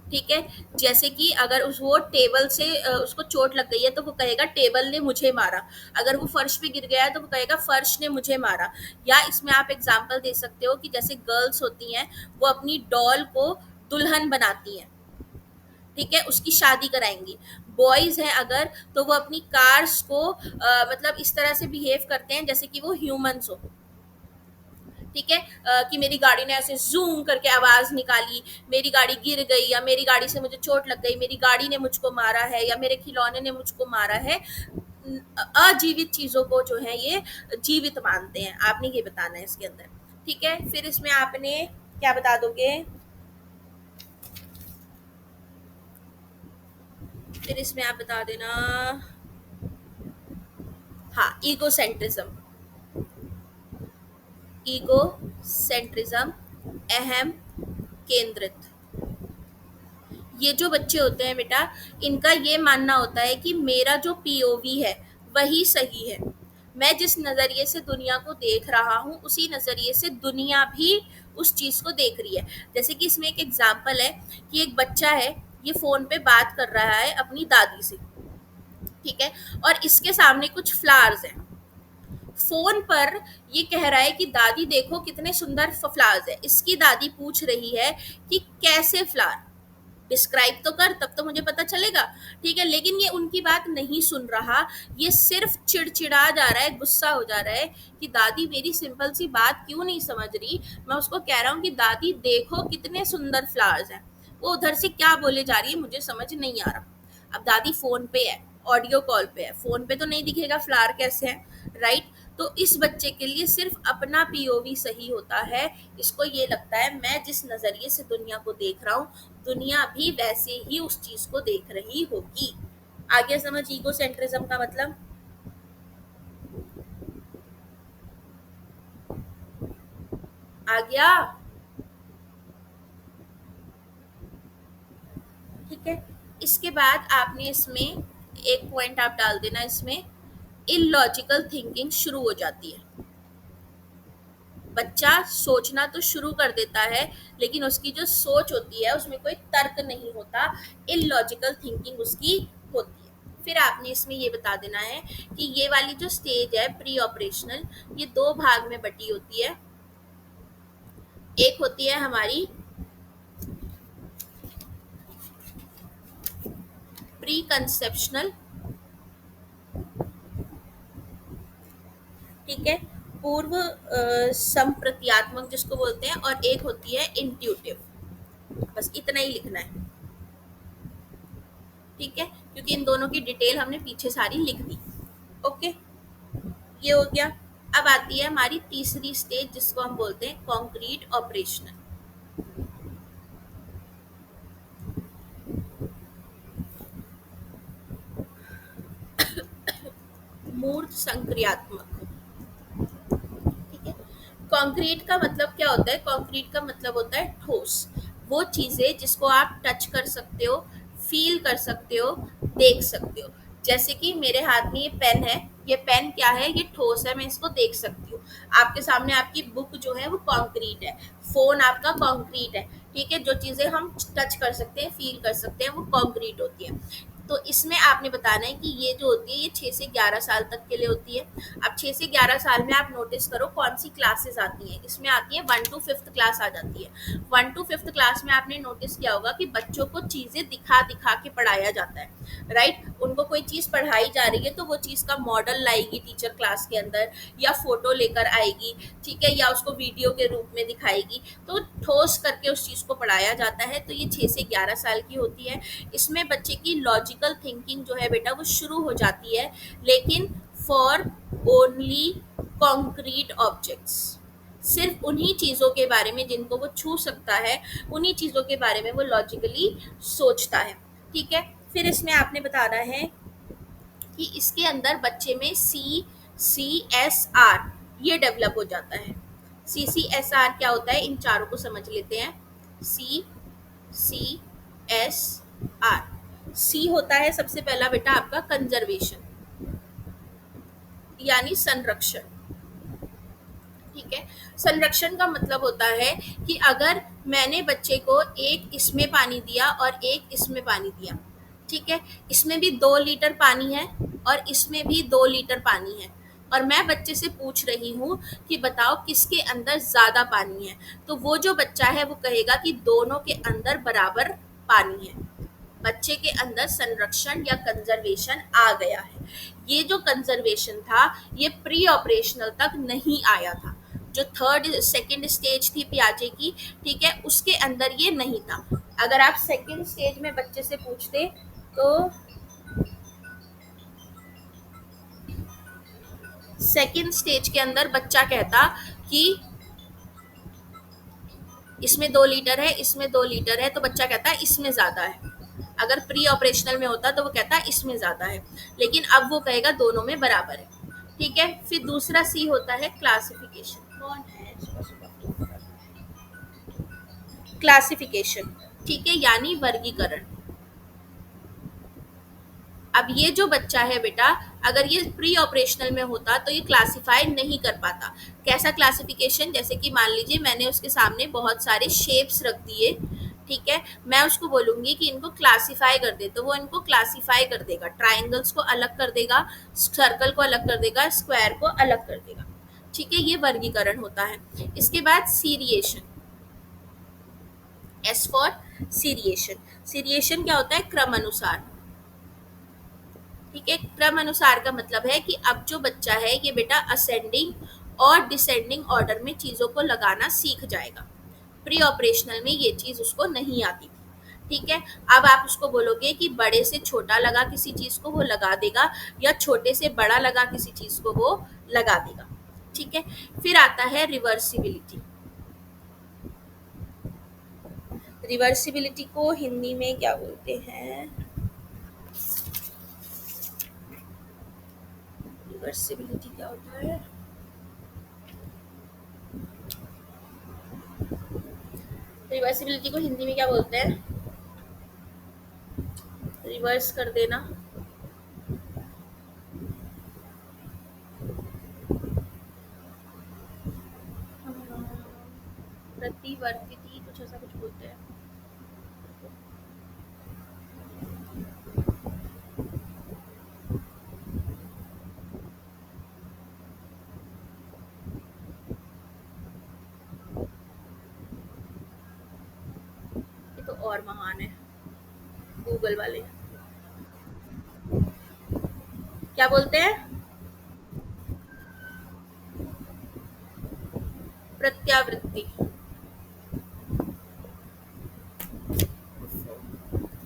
ठीक है, जैसे कि अगर उस वो टेबल से उसको चोट लग गई है तो वो कहेगा टेबल ने मुझे मारा, अगर वो फर्श पे गिर गया है तो वो कहेगा फर्श ने मुझे मारा। या इसमें आप एग्जांपल दे सकते हो कि जैसे गर्ल्स होती हैं वो अपनी डॉल को दुल्हन बनाती हैं, ठीक है, उसकी शादी कराएंगी। बॉयज हैं अगर तो वो अपनी कार्स को मतलब इस तरह से बिहेव करते हैं जैसे कि वो ह्यूमंस हो। ठीक है, कि मेरी गाड़ी ने ऐसे जूम करके आवाज निकाली, मेरी गाड़ी गिर गई या मेरी गाड़ी से मुझे चोट लग गई, मेरी गाड़ी ने मुझको मारा है या मेरे खिलौने ने मुझको मारा है। अजीवित चीजों को जो है ये जीवित मानते हैं, आपने ये बताना है इसके अंदर। ठीक है, फिर इसमें आपने क्या बता दोगे? फिर इसमें आप बता देना, हाँ, ईगोसेंट्रिज्म। ईगो सेंट्रिज्म, अहम केंद्रित। ये जो बच्चे होते हैं बेटा, इनका ये मानना होता है कि मेरा जो पीओवी है वही सही है, मैं जिस नज़रिए से दुनिया को देख रहा हूँ उसी नज़रिए से दुनिया भी उस चीज़ को देख रही है। जैसे कि इसमें एक एग्जाम्पल है कि एक बच्चा है, ये फ़ोन पे बात कर रहा है अपनी दादी से। ठीक है, और इसके सामने कुछ फ्लावर्स हैं। फोन पर ये कह रहा है कि दादी देखो कितने सुंदर फ्लावर्स है। इसकी दादी पूछ रही है कि कैसे फ्लावर, डिस्क्राइब तो कर तब तो मुझे पता चलेगा। ठीक है, लेकिन ये उनकी बात नहीं सुन रहा, ये सिर्फ चिड़चिड़ा जा रहा है, गुस्सा हो जा रहा है कि दादी मेरी सिंपल सी बात क्यों नहीं समझ रही। मैं उसको कह रहा हूँ कि दादी देखो कितने सुंदर फ्लावर्स हैं, वो उधर से क्या बोले जा रही है मुझे समझ नहीं आ रहा। अब दादी फोन पे है, ऑडियो कॉल पे है, फोन पे तो नहीं दिखेगा फ्लावर कैसे है, राइट? तो इस बच्चे के लिए सिर्फ अपना पीओवी सही होता है। इसको ये लगता है मैं जिस नजरिए से दुनिया को देख रहा हूँ दुनिया भी वैसे ही उस चीज को देख रही होगी। आगे समझ ईगो सेंट्रिज्म का मतलब? आ गया? ठीक है, इसके बाद आपने इसमें एक पॉइंट आप डाल देना, इसमें इलॉजिकल थिंकिंग शुरू हो जाती है। बच्चा सोचना तो शुरू कर देता है लेकिन उसकी जो सोच होती है उसमें कोई तर्क नहीं होता, इलॉजिकल थिंकिंग उसकी होती है। फिर आपने इसमें ये बता देना है कि ये वाली जो स्टेज है प्री ऑपरेशनल, ये 2 भाग में बटी होती है। एक होती है हमारी प्री कंसेप्शनल, ठीक है, पूर्व संप्रत्यात्मक जिसको बोलते हैं, और एक होती है इंट्यूटिव। बस इतना ही लिखना है, ठीक है, क्योंकि इन दोनों की डिटेल हमने पीछे सारी लिख दी। ओके, ये हो गया। अब आती है हमारी तीसरी स्टेज जिसको हम बोलते हैं कॉन्क्रीट ऑपरेशनल, मूर्त संक्रियात्मक। ठीक है, कंक्रीट का मतलब क्या होता है? कंक्रीट का मतलब होता है ठोस, वो चीजें जिसको आप टच कर सकते हो, फील कर सकते हो, देख सकते हो। जैसे कि मेरे हाथ में ये पेन है, ये पेन क्या है? ये ठोस है, मैं इसको देख सकती हूँ। आपके सामने आपकी बुक जो है वो कंक्रीट है, फोन आपका कंक्रीट है। ठीक है, जो चीजें हम टच कर सकते हैं, फील कर सकते हैं, वो कंक्रीट होती है। तो इसमें आपने बताना है कि ये जो होती है ये 6 से 11 साल तक के लिए होती है। अब 6 से 11 साल में आप नोटिस करो कौन सी क्लासेस आती हैं। इसमें आती है 1 टू 5th क्लास आ जाती है। 1 टू 5th क्लास में आपने नोटिस किया होगा कि बच्चों को चीज़ें दिखा दिखा के पढ़ाया जाता है, राइट। उनको कोई चीज़ पढ़ाई जा रही है तो वो चीज़ का मॉडल लाएगी टीचर क्लास के अंदर, या फोटो लेकर आएगी, ठीक है, या उसको वीडियो के रूप में दिखाएगी, तो ठोस करके उस चीज़ को पढ़ाया जाता है। तो ये 6 से 11 साल की होती है। इसमें बच्चे की लॉजिकल थिंकिंग जो है बेटा वो शुरू हो जाती है, लेकिन फॉर ओनली कॉन्क्रीट ऑब्जेक्ट्स, सिर्फ उन्हीं चीज़ों के बारे में जिनको वो छू सकता है, उन्हीं चीज़ों के बारे में वो लॉजिकली सोचता है, ठीक है। फिर इसमें आपने बताना है कि इसके अंदर बच्चे में CCSR ये डेवलप हो जाता है। CCSR क्या होता है, इन चारों को समझ लेते हैं। CCSR, सी होता है सबसे पहला बेटा आपका कंजर्वेशन, यानी संरक्षण, ठीक है। संरक्षण का मतलब होता है कि अगर मैंने बच्चे को एक इसमें पानी दिया और एक इसमें पानी दिया, ठीक है, इसमें भी 2 लीटर पानी है और इसमें भी 2 लीटर पानी है, और मैं बच्चे से पूछ रही हूँ कि बताओ किसके अंदर ज़्यादा पानी है, तो वो जो बच्चा है वो कहेगा कि दोनों के अंदर बराबर पानी है। बच्चे के अंदर संरक्षण या कंजर्वेशन आ गया है। ये जो कंजर्वेशन था ये प्री ऑपरेशनल तक नहीं आया था। जो सेकंड स्टेज थी पियाजे की, ठीक है, उसके अंदर ये नहीं था। अगर आप सेकंड स्टेज में बच्चे से पूछते तो सेकंड स्टेज के अंदर बच्चा कहता कि इसमें 2 लीटर है, इसमें 2 लीटर है, तो बच्चा कहता है इसमें ज्यादा है। अगर प्री ऑपरेशनल में होता तो वो कहता है इसमें ज्यादा है, लेकिन अब वो कहेगा दोनों में बराबर है, ठीक है। फिर दूसरा सी होता है क्लासिफिकेशन। कौन है क्लासिफिकेशन, ठीक है, यानी वर्गीकरण। अब ये जो बच्चा है बेटा, अगर ये प्री ऑपरेशनल में होता तो ये क्लासिफाई नहीं कर पाता। कैसा क्लासिफिकेशन, जैसे कि मान लीजिए मैंने उसके सामने बहुत सारे शेप्स रख दिए, ठीक है, मैं उसको बोलूंगी कि इनको क्लासिफाई कर दे, तो वो इनको क्लासिफाई कर देगा। ट्राइंगल्स को अलग कर देगा, सर्कल को अलग कर देगा, स्क्वायर को अलग कर देगा, ठीक है, ये वर्गीकरण होता है। इसके बाद seriation, S for seriation. Seriation क्या होता है, क्रम अनुसार, ठीक है। क्रम अनुसार का मतलब है कि अब जो बच्चा है ये बेटा असेंडिंग और डिसेंडिंग ऑर्डर में चीज़ों को लगाना सीख जाएगा। प्री ऑपरेशनल में ये चीज़ उसको नहीं आती थी, ठीक है। अब आप उसको बोलोगे कि बड़े से छोटा लगा किसी चीज़ को, वो लगा देगा, या छोटे से बड़ा लगा किसी चीज़ को, वो लगा देगा, ठीक है। फिर आता है रिवर्सिबिलिटी। रिवर्सिबिलिटी को हिंदी में क्या बोलते हैं, रिवर्सिबिलिटी क्या होता है, रिवर्सिबिलिटी को हिंदी में क्या बोलते हैं, रिवर्स कर देना। प्रतिवर्तिती कुछ ऐसा कुछ बोलते हैं। ये तो और महान है गूगल वाले, क्या बोलते हैं, प्रत्यावृत्ति,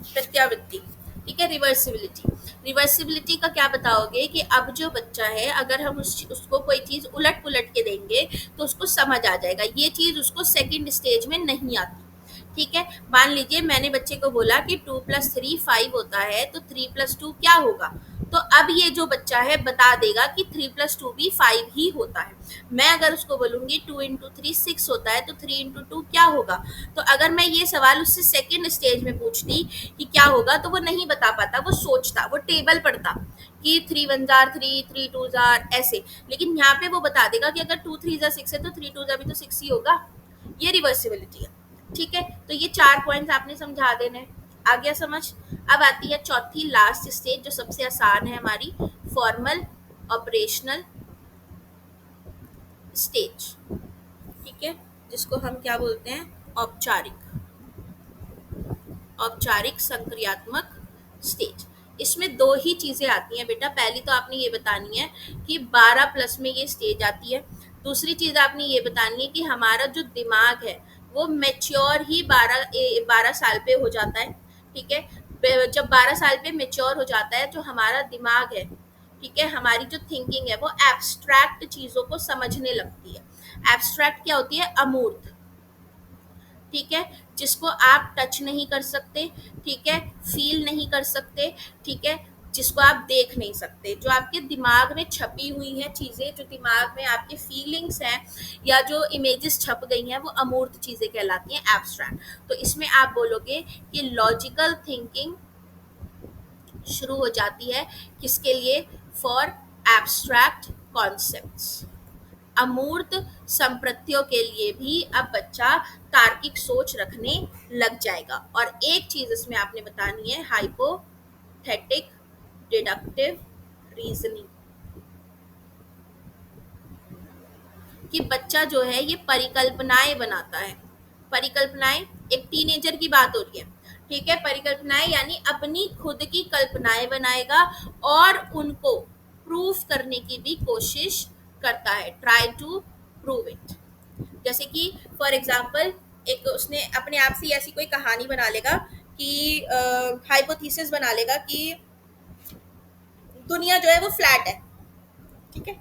प्रत्यावृत्ति, ठीक है। रिवर्सिबिलिटी, रिवर्सिबिलिटी का क्या बताओगे कि अब जो बच्चा है अगर हम उसको कोई चीज़ उलट पुलट के देंगे तो उसको समझ आ जाएगा। ये चीज़ उसको सेकंड स्टेज में नहीं आती, ठीक है। मान लीजिए मैंने बच्चे को बोला कि 2+3 5 होता है, तो 3+2 क्या होगा, तो अब ये जो बच्चा है बता देगा कि 3+2 भी 5 ही होता है। मैं अगर उसको बोलूँगी 2 × 3 6 होता है, तो 3 × 2 क्या होगा। तो अगर मैं ये सवाल उससे सेकेंड स्टेज में पूछती कि क्या होगा, तो वो नहीं बता पाता, वो सोचता, वो टेबल पढ़ता कि 3 × 1 = 3, 3 × 2 = ऐसे। लेकिन यहाँ पे वो बता देगा कि अगर 2 × 3 = 6 है, तो 3 × 2 भी तो 6 ही होगा। ये रिवर्सिबिलिटी है, ठीक है। तो ये 4 पॉइंट्स आपने समझा देने। आ गया समझ? अब आती है चौथी लास्ट स्टेज जो सबसे आसान है हमारी, फॉर्मल ऑपरेशनल स्टेज। ठीक है, जिसको हम क्या बोलते हैं, औपचारिक, औपचारिक संक्रियात्मक स्टेज। इसमें दो ही चीजें आती हैं बेटा। पहली तो आपने ये बतानी है कि 12 प्लस में ये स्टेज आती है। दूसरी चीज आपने ये बतानी है कि हमारा जो दिमाग है वो मेच्योर ही 12 साल पे हो जाता है। ठीक है, जब 12 साल पे मेच्योर हो जाता है जो हमारा दिमाग है, ठीक है, हमारी जो थिंकिंग है वो एब्स्ट्रैक्ट चीजों को समझने लगती है। एब्स्ट्रैक्ट क्या होती है? अमूर्त। ठीक है, जिसको आप टच नहीं कर सकते, ठीक है, फील नहीं कर सकते, ठीक है, जिसको आप देख नहीं सकते, जो आपके दिमाग में छपी हुई है चीज़ें, जो दिमाग में आपके फीलिंग्स हैं या जो इमेजेस छप गई हैं, वो अमूर्त चीज़ें कहलाती हैं, एब्स्ट्रैक्ट। तो इसमें आप बोलोगे कि लॉजिकल थिंकिंग शुरू हो जाती है किसके लिए? For abstract concepts. अमूर्त संप्रत्यों के लिए भी अब बच्चा तार्किक सोच रखने लग जाएगा। और एक चीज इसमें आपने बतानी है, हाइपोथेटिक डिडक्टिव रीजनिंग, कि बच्चा जो है ये परिकल्पनाएं बनाता है। परिकल्पनाएं, एक टीनेजर की बात हो रही है, ठीक है, परिकल्पनाएं यानी अपनी खुद की कल्पनाएं बनाएगा और उनको प्रूफ करने की भी कोशिश करता है, ट्राई टू प्रूव इट। जैसे कि फॉर एग्जाम्पल एक उसने अपने आप से ऐसी कोई कहानी बना लेगा कि हाइपोथेसिस बना लेगा कि दुनिया जो है वो फ्लैट है। ठीक है,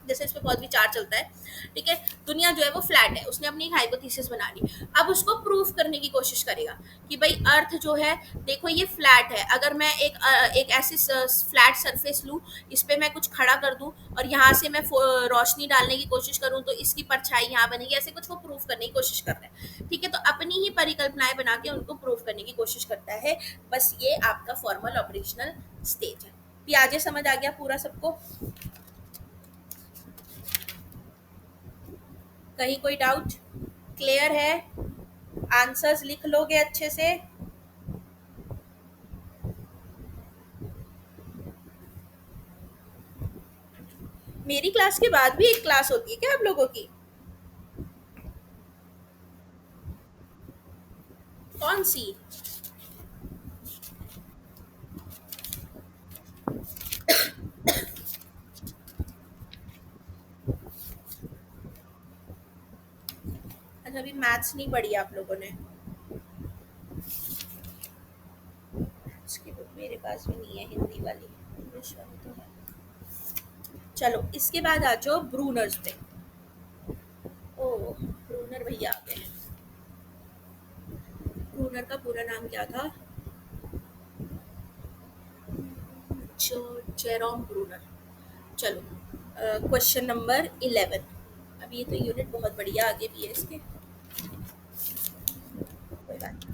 जैसे इस पे बहुत विचार चलता है, ठीक है, दुनिया जो है वो फ्लैट है, उसने अपनी एक हाइपोथेसिस बना ली। अब उसको प्रूफ करने की कोशिश करेगा कि भाई अर्थ जो है, देखो ये फ्लैट है, अगर मैं एक ऐसी फ्लैट सरफेस लूँ, इस पे मैं कुछ खड़ा कर दूं और यहाँ से मैं रोशनी डालने की कोशिश करूँ तो इसकी परछाई यहाँ बनेगी, ऐसे कुछ वो प्रूफ करने की कोशिश कर रहे हैं। ठीक है, तो अपनी ही परिकल्पनाएं बना के उनको प्रूफ करने की कोशिश करता है। बस ये आपका फॉर्मल ऑपरेशनल स्टेज है। पियाजे समझ आ गया पूरा सबको? कहीं कोई डाउट? क्लियर है? आंसर्स लिख लोगे अच्छे से? मेरी क्लास के बाद भी एक क्लास होती है क्या आप लोगों की? कौन सी? अच्छा, अभी मैथ्स नहीं पढ़ी आप लोगों ने? इसकी बुक मेरे पास भी नहीं है, हिंदी वाली, इंग्लिश वाली तो है। चलो इसके बाद आ जाओ ब्रूनर्स पे। ओ, ब्रूनर भैया आ गए। ब्रूनर का पूरा नाम क्या था? जो जेरोम ब्रूनर। चलो, क्वेश्चन नंबर 11। अब ये तो यूनिट बहुत बढ़िया आगे भी है इसके, कोई बात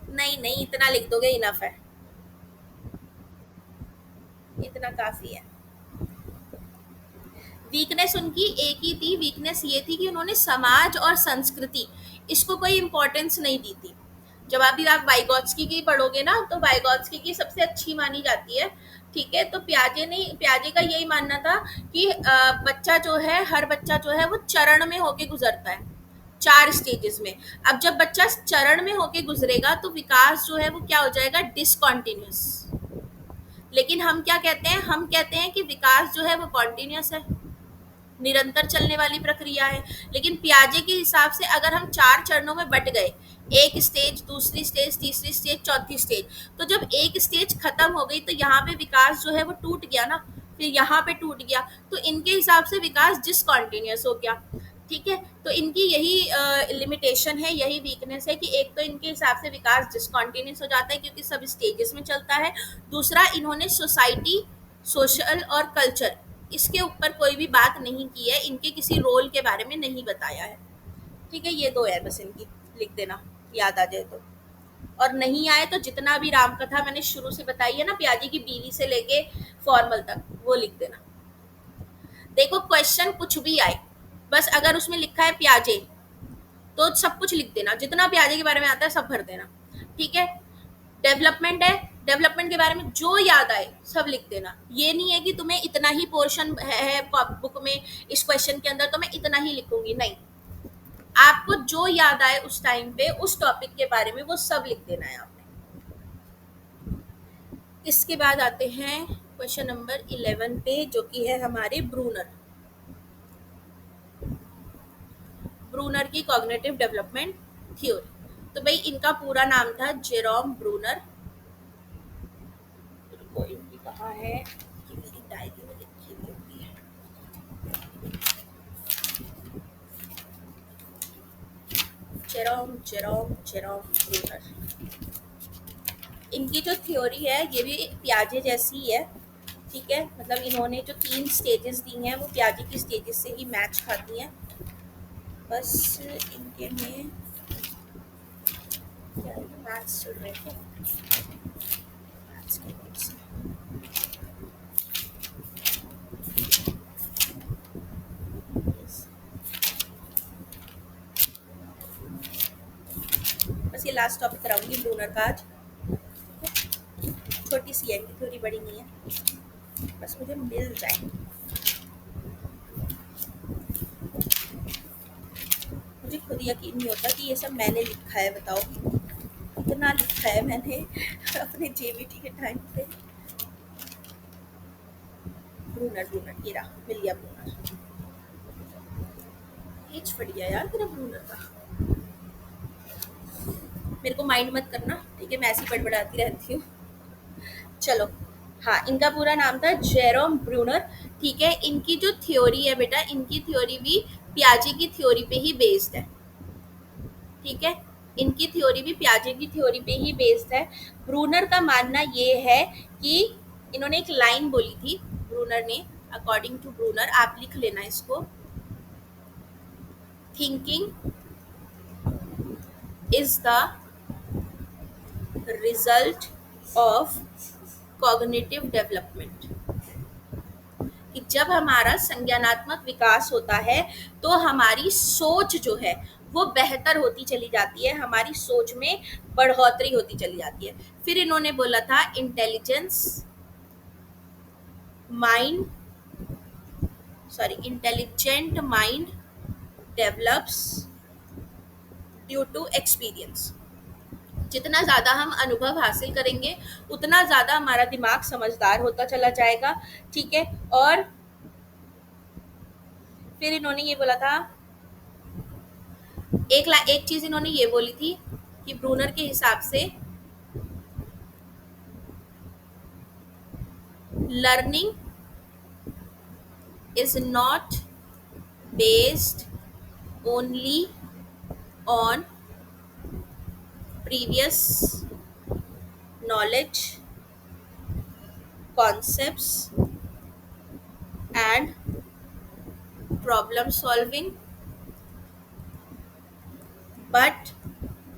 नहीं। नहीं, इतना लिख दोगे इनफ है, इतना काफी है। वीकनेस उनकी एक ही थी, वीकनेस ये थी कि उन्होंने समाज और संस्कृति, इसको कोई इम्पोर्टेंस नहीं दी थी। जब अभी आप वाइगॉत्स्की की पढ़ोगे ना, तो वाइगॉत्स्की की सबसे अच्छी मानी जाती है। ठीक है, तो प्याजे का यही मानना था कि बच्चा जो है, हर बच्चा जो है वो चरण में होके गुजरता है, 4 स्टेजेस में। अब जब बच्चा चरण में होके गुजरेगा तो विकास जो है वो क्या हो जाएगा? डिसकॉन्टिन्यूस। लेकिन हम क्या कहते हैं? हम कहते हैं कि विकास जो है वो कॉन्टिन्यूस है, निरंतर चलने वाली प्रक्रिया है। लेकिन पियाजे के हिसाब से अगर हम 4 चरणों में बट गए, एक स्टेज, दूसरी स्टेज, तीसरी स्टेज, चौथी स्टेज, तो जब एक स्टेज खत्म हो गई तो यहाँ पे विकास जो है वो टूट गया ना, फिर यहाँ पे टूट गया, तो इनके हिसाब से विकास डिसकॉन्टिन्यूस हो गया। ठीक है, तो इनकी यही लिमिटेशन है, यही वीकनेस है कि एक तो इनके हिसाब से विकास डिसकॉन्टिन्यूस हो जाता है क्योंकि सब स्टेजेस में चलता है। दूसरा, इन्होंने सोसाइटी, सोशल और कल्चर, इसके ऊपर कोई भी बात नहीं की है, इनके किसी रोल के बारे में नहीं बताया है। ठीक है, ये दो है बस इनकी, लिख देना याद आ जाए तो। और नहीं आए तो जितना भी रामकथा मैंने शुरू से बताई है ना, प्याजी की बीवी से लेके फॉर्मल तक, वो लिख देना। देखो क्वेश्चन कुछ भी आए, बस अगर उसमें लिखा है प्याजे तो सब कुछ लिख देना, जितना प्याजे के बारे में आता है सब भर देना। ठीक है। डेवलपमेंट है, डेवलपमेंट के बारे में जो याद आए सब लिख देना। ये नहीं है कि तुम्हें इतना ही पोर्शन है बुक में, इस क्वेश्चन के अंदर तो मैं इतना ही लिखूंगी, नहीं। आपको जो याद आए उस टाइम पे उस टॉपिक के बारे में वो सब लिख देना है आपने। इसके बाद आते हैं क्वेश्चन नंबर 11 पे, जो कि है हमारे ब्रूनर। ब्रूनर की कॉग्निटिव डेवलपमेंट थ्योरी। तो भाई इनका पूरा नाम था जेरोम ब्रूनर। तो इनकी कहाँ है कि मेरी डायरी में लिखी हुई होती है। Jerome Jerome Jerome Bruner. इनकी जो थ्योरी है ये भी प्याजे जैसी है। ठीक है, मतलब इन्होंने जो 3 स्टेजेस दी हैं वो प्याजे की स्टेजेस से ही मैच खाती हैं। बस इनके में क्या मैथ्स चल रहे थे, मैथ्स के notes हैं। Yes। बस ये लास्ट टॉपिक कराऊंगी ब्रूनर का आज। छोटी सी है इनकी थ्योरी, बड़ी नहीं है, बस मुझे मिल जाए। मुझे खुद यकीन नहीं होता कि ये सब मैंने लिखा है, बताओ कितना लिखा है मैंने अपने जेबीटी के टाइम पे। ब्रूनर ब्रूनर ये रहा, मिल गया ब्रूनर। पेज फट गया यार तेरा ब्रूनर का। मेरे को माइंड मत करना, ठीक है, मैं ऐसी बड़बड़ाती रहती हूँ। चलो, हाँ, इनका पूरा नाम था जेरोम ब्रूनर। ठीक है, इनकी जो थ्योरी है बेटा, इनकी थ्योरी भी पियाजे की थ्योरी पे ही बेस्ड है। ठीक है, इनकी थ्योरी भी पियाजे की थ्योरी पे ही बेस्ड है। ब्रूनर का मानना ये है कि इन्होंने एक लाइन बोली थी ब्रूनर ने, अकॉर्डिंग टू ब्रूनर, आप लिख लेना इसको, thinking is the result of cognitive development. कि जब हमारा संज्ञानात्मक विकास होता है तो हमारी सोच जो है वो बेहतर होती चली जाती है, हमारी सोच में बढ़ोतरी होती चली जाती है। फिर इन्होंने बोला था intelligent mind develops due to experience. जितना ज़्यादा हम अनुभव हासिल करेंगे उतना ज़्यादा हमारा दिमाग समझदार होता चला जाएगा। ठीक है, और फिर इन्होंने ये बोला था, एक चीज इन्होंने ये बोली थी कि ब्रूनर के हिसाब से learning is not based only on previous knowledge, concepts and problem solving, but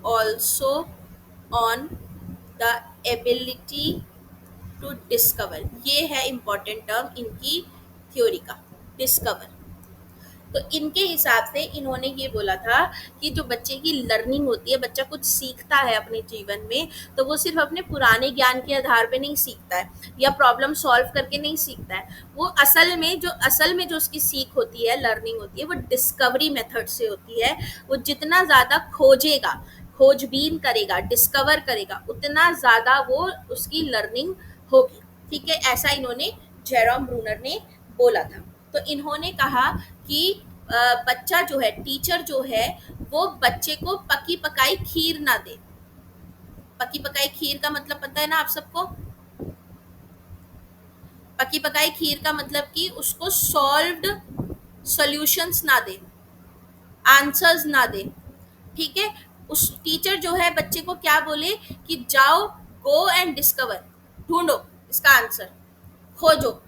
also on the ability to discover। ये है important टर्म इनकी थ्योरी का, डिस्कवर। तो इनके हिसाब से इन्होंने ये बोला था कि जो बच्चे की लर्निंग होती है, बच्चा कुछ सीखता है अपने जीवन में, तो वो सिर्फ अपने पुराने ज्ञान के आधार पे नहीं सीखता है या प्रॉब्लम सॉल्व करके नहीं सीखता है। वो असल में जो उसकी सीख होती है, लर्निंग होती है, वो डिस्कवरी मेथड से होती है। वो जितना ज़्यादा खोजेगा, खोजबीन करेगा, डिस्कवर करेगा, उतना ज़्यादा वो उसकी लर्निंग होगी। ठीक है, ऐसा इन्होंने जेरोम ब्रूनर ने बोला था। तो इन्होंने कहा कि बच्चा जो है, टीचर जो है, वो बच्चे को पकी पकाई खीर ना दे। पकी पकाई खीर का मतलब पता है ना आप सबको? पकी पकाई खीर का मतलब कि उसको सॉल्व्ड सॉल्यूशंस ना दे, आंसर्स ना दे। ठीक है, उस टीचर जो है बच्चे को क्या बोले कि जाओ, गो एंड डिस्कवर, ढूंढो इसका आंसर, खोजो।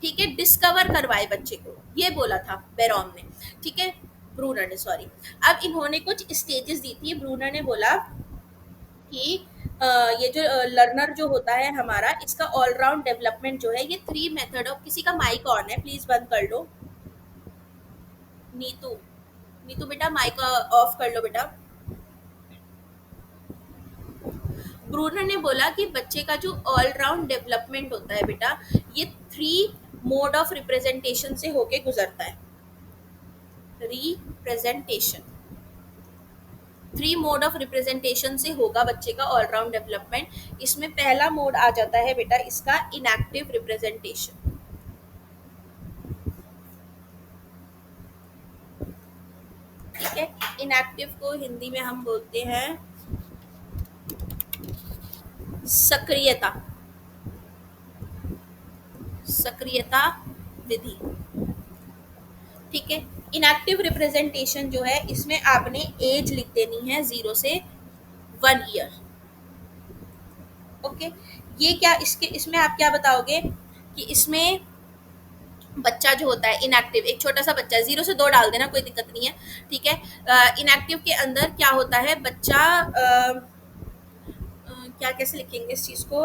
ठीक है, डिस्कवर करवाए बच्चे को, ये बोला था बेरोम ने। ठीक है, ब्रूनर ने, सॉरी। अब इन्होंने कुछ स्टेजेस दी थी। ब्रूनर ने बोला कि ये जो लर्नर जो होता है हमारा, इसका ऑलराउंड डेवलपमेंट जो है ये 3 मेथड ऑफ, किसी का माइक ऑन है प्लीज बंद कर लो। नीतू, नीतू बेटा माइक ऑफ कर लो बेटा। ब्रूनर ने बोला कि बच्चे का जो ऑलराउंड डेवलपमेंट होता है बेटा, ये 3 मोड ऑफ रिप्रेजेंटेशन से होके गुजरता है। रिप्रेजेंटेशन, 3 मोड ऑफ रिप्रेजेंटेशन से होगा बच्चे का ऑलराउंड डेवलपमेंट। इसमें पहला मोड आ जाता है बेटा इसका इनएक्टिव रिप्रेजेंटेशन। ठीक है, इनएक्टिव को हिंदी में हम बोलते हैं सक्रियता, सक्रियता विधि। ठीक है, इनएक्टिव रिप्रेजेंटेशन जो है इसमें आपने एज लिख देनी है 0 से 1 ईयर। ओके, ये क्या इसके इसमें आप क्या बताओगे कि इसमें बच्चा जो होता है इनएक्टिव, एक छोटा सा बच्चा है, 0 से 2 डाल देना, कोई दिक्कत नहीं है। ठीक है, इनएक्टिव के अंदर क्या होता है, बच्चा क्या कैसे लिखेंगे इस चीज को,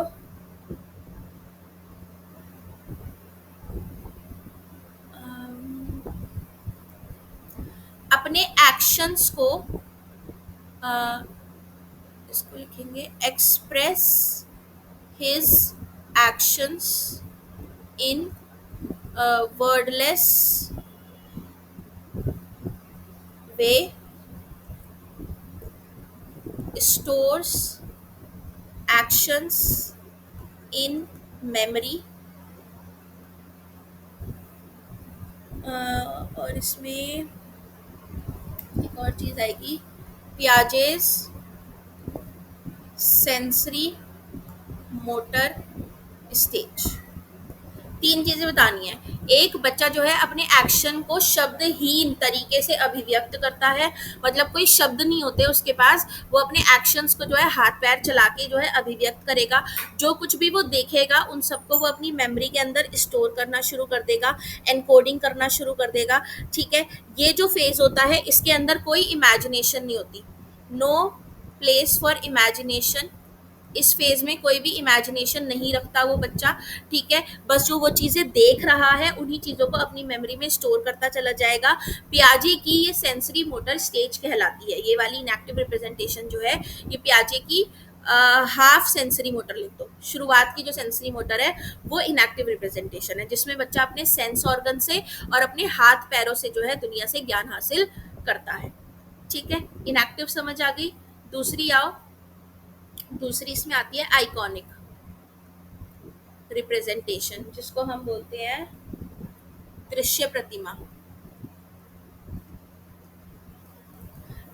अपने एक्शंस को इसको लिखेंगे express his actions in wordless way, stores actions in memory. और इसमें एक और चीज आएगी, पियाजेस सेंसरी मोटर स्टेज। 3 चीजें बतानी है। एक, बच्चा जो है अपने एक्शन को शब्दहीन तरीके से अभिव्यक्त करता है, मतलब कोई शब्द नहीं होते उसके पास, वो अपने एक्शंस को जो है हाथ पैर चला के जो है अभिव्यक्त करेगा। जो कुछ भी वो देखेगा उन सबको वो अपनी मेमोरी के अंदर स्टोर करना शुरू कर देगा, एनकोडिंग करना शुरू कर देगा। ठीक है, ये जो फेज होता है इसके अंदर कोई इमेजिनेशन नहीं होती, नो प्लेस फॉर इमेजिनेशन। इस फेज में कोई भी इमेजिनेशन नहीं रखता वो बच्चा। ठीक है, बस जो वो चीज़ें देख रहा है उन्हीं चीज़ों को अपनी मेमोरी में स्टोर करता चला जाएगा। पियाजे की ये सेंसरी मोटर स्टेज कहलाती है। ये वाली इनएक्टिव रिप्रेजेंटेशन जो है ये पियाजे की हाफ सेंसरी मोटर लिख दो। शुरुआत की जो सेंसरी मोटर है वो इनएक्टिव रिप्रेजेंटेशन है, जिसमें बच्चा अपने सेंस ऑर्गन से और अपने हाथ पैरों से जो है दुनिया से ज्ञान हासिल करता है। ठीक है, इनएक्टिव समझ आ गई। दूसरी आओ, दूसरी इसमें आती है आइकॉनिक रिप्रेजेंटेशन, जिसको हम बोलते हैं दृश्य प्रतिमा।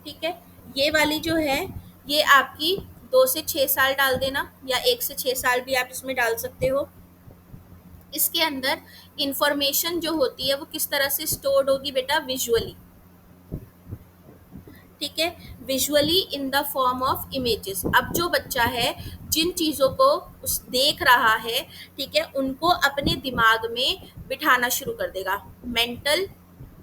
ठीक है, ये वाली जो है ये आपकी 2 से 6 साल डाल देना, या 1 से 6 साल भी आप इसमें डाल सकते हो। इसके अंदर इंफॉर्मेशन जो होती है वो किस तरह से स्टोर्ड होगी बेटा, विजुअली। ठीक है, visually in the form of images. अब जो बच्चा है जिन चीज़ों को उस देख रहा है, ठीक है, उनको अपने दिमाग में बिठाना शुरू कर देगा। Mental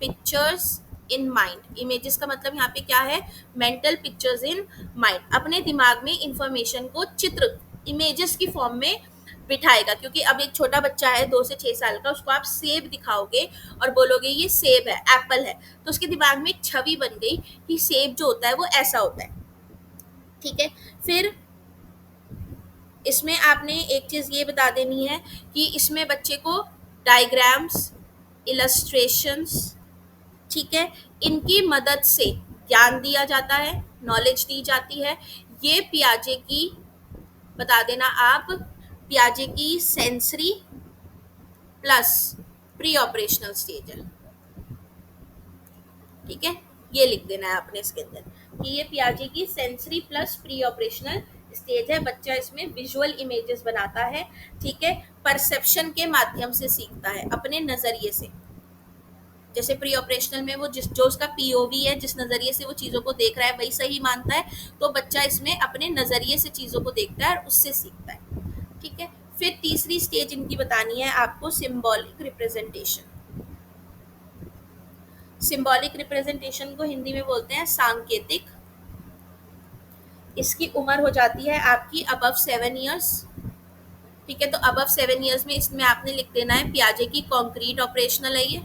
pictures in mind, images का मतलब यहाँ पे क्या है, मेंटल पिक्चर्स इन माइंड। अपने दिमाग में इंफॉर्मेशन को चित्र, इमेजेस की फॉर्म में बिठाएगा। क्योंकि अब एक छोटा बच्चा है 2 से 6 साल का, उसको आप सेब दिखाओगे और बोलोगे ये सेब है, एप्पल है, तो उसके दिमाग में एक छवि बन गई कि सेब जो होता है वो ऐसा होता है। ठीक है, फिर इसमें आपने एक चीज़ ये बता देनी है कि इसमें बच्चे को डायग्राम्स, इलस्ट्रेशंस, ठीक है, इनकी मदद से ज्ञान दिया जाता है, नॉलेज दी जाती है। ये पियाजे की, बता देना आप, पियाजे की sensory plus pre operational stage है। ठीक है, ये लिख देना है आपने इसके अंदर कि ये पियाजे की sensory plus pre operational stage है। बच्चा इसमें विजुअल इमेजेस बनाता है। ठीक है, परसेप्शन के माध्यम से सीखता है, अपने नज़रिए से। जैसे प्री ऑपरेशनल में वो जो उसका पीओवी है, जिस नज़रिए से वो चीज़ों को देख रहा है वही सही मानता है, तो बच्चा इसमें अपने नज़रिए से चीज़ों को देखता है और उससे सीखता है। ठीक है, फिर तीसरी स्टेज इनकी बतानी है आपको, सिंबॉलिक रिप्रेजेंटेशन। सिंबॉलिक रिप्रेजेंटेशन को हिंदी में बोलते हैं सांकेतिक। इसकी उम्र हो जाती है आपकी अबव 7 ईयर्स। ठीक है, तो अबव 7 ईयर्स में इसमें आपने लिख देना है पियाजे की कॉन्क्रीट ऑपरेशनल है ये।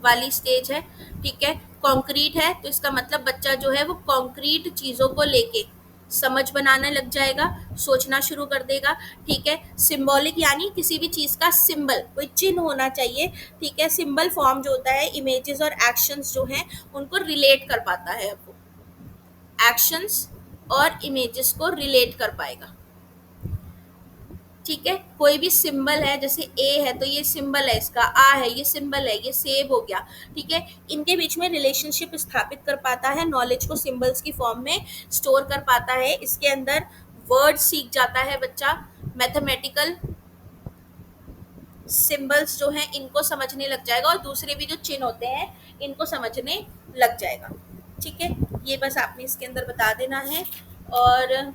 वाली स्टेज है। ठीक है, कॉन्क्रीट है तो इसका मतलब बच्चा जो है वो कॉन्क्रीट चीज़ों को लेके समझ बनाने लग जाएगा, सोचना शुरू कर देगा। ठीक है, सिंबॉलिक यानी किसी भी चीज़ का सिंबल, कोई चिन्ह होना चाहिए। ठीक है, सिंबल फॉर्म जो होता है इमेजेस और एक्शंस जो हैं उनको रिलेट कर पाता है, वो एक्शंस और इमेजेस को रिलेट कर पाएगा। ठीक है, कोई भी सिंबल है, जैसे ए है तो ये सिंबल है इसका, आ है ये सिंबल है, ये सेब हो गया। ठीक है, इनके बीच में रिलेशनशिप स्थापित कर पाता है, नॉलेज को सिंबल्स की फॉर्म में स्टोर कर पाता है, इसके अंदर वर्ड सीख जाता है बच्चा, मैथमेटिकल सिंबल्स जो हैं इनको समझने लग जाएगा और दूसरे भी जो चिन्ह होते हैं इनको समझने लग जाएगा। ठीक है, ये बस आपने इसके अंदर बता देना है। और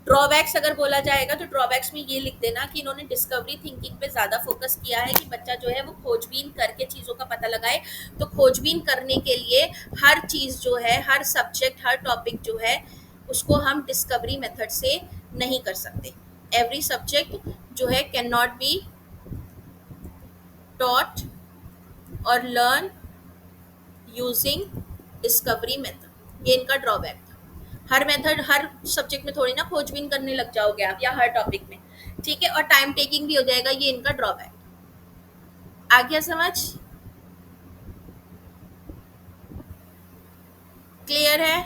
ड्रॉबैक्स अगर बोला जाएगा तो ड्रॉबैक्स में ये लिख देना कि इन्होंने डिस्कवरी थिंकिंग पे ज़्यादा फोकस किया है, कि बच्चा जो है वो खोजबीन करके चीज़ों का पता लगाए। तो खोजबीन करने के लिए हर चीज़ जो है, हर सब्जेक्ट, हर टॉपिक जो है उसको हम डिस्कवरी मेथड से नहीं कर सकते। एवरी सब्जेक्ट जो है कैन नॉट बी टॉट और लर्न यूजिंग डिस्कवरी मेथड, ये इनका ड्रॉबैक था। हर मेथड हर सब्जेक्ट में थोड़ी ना खोजबीन करने लग जाओगे आप, या हर टॉपिक में। ठीक है, और टाइम टेकिंग भी हो जाएगा, ये इनका ड्रॉबैक। आ गया समझ? क्लियर है?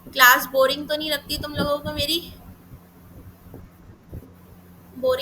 क्लास बोरिंग तो नहीं लगती तुम लोगों को मेरी?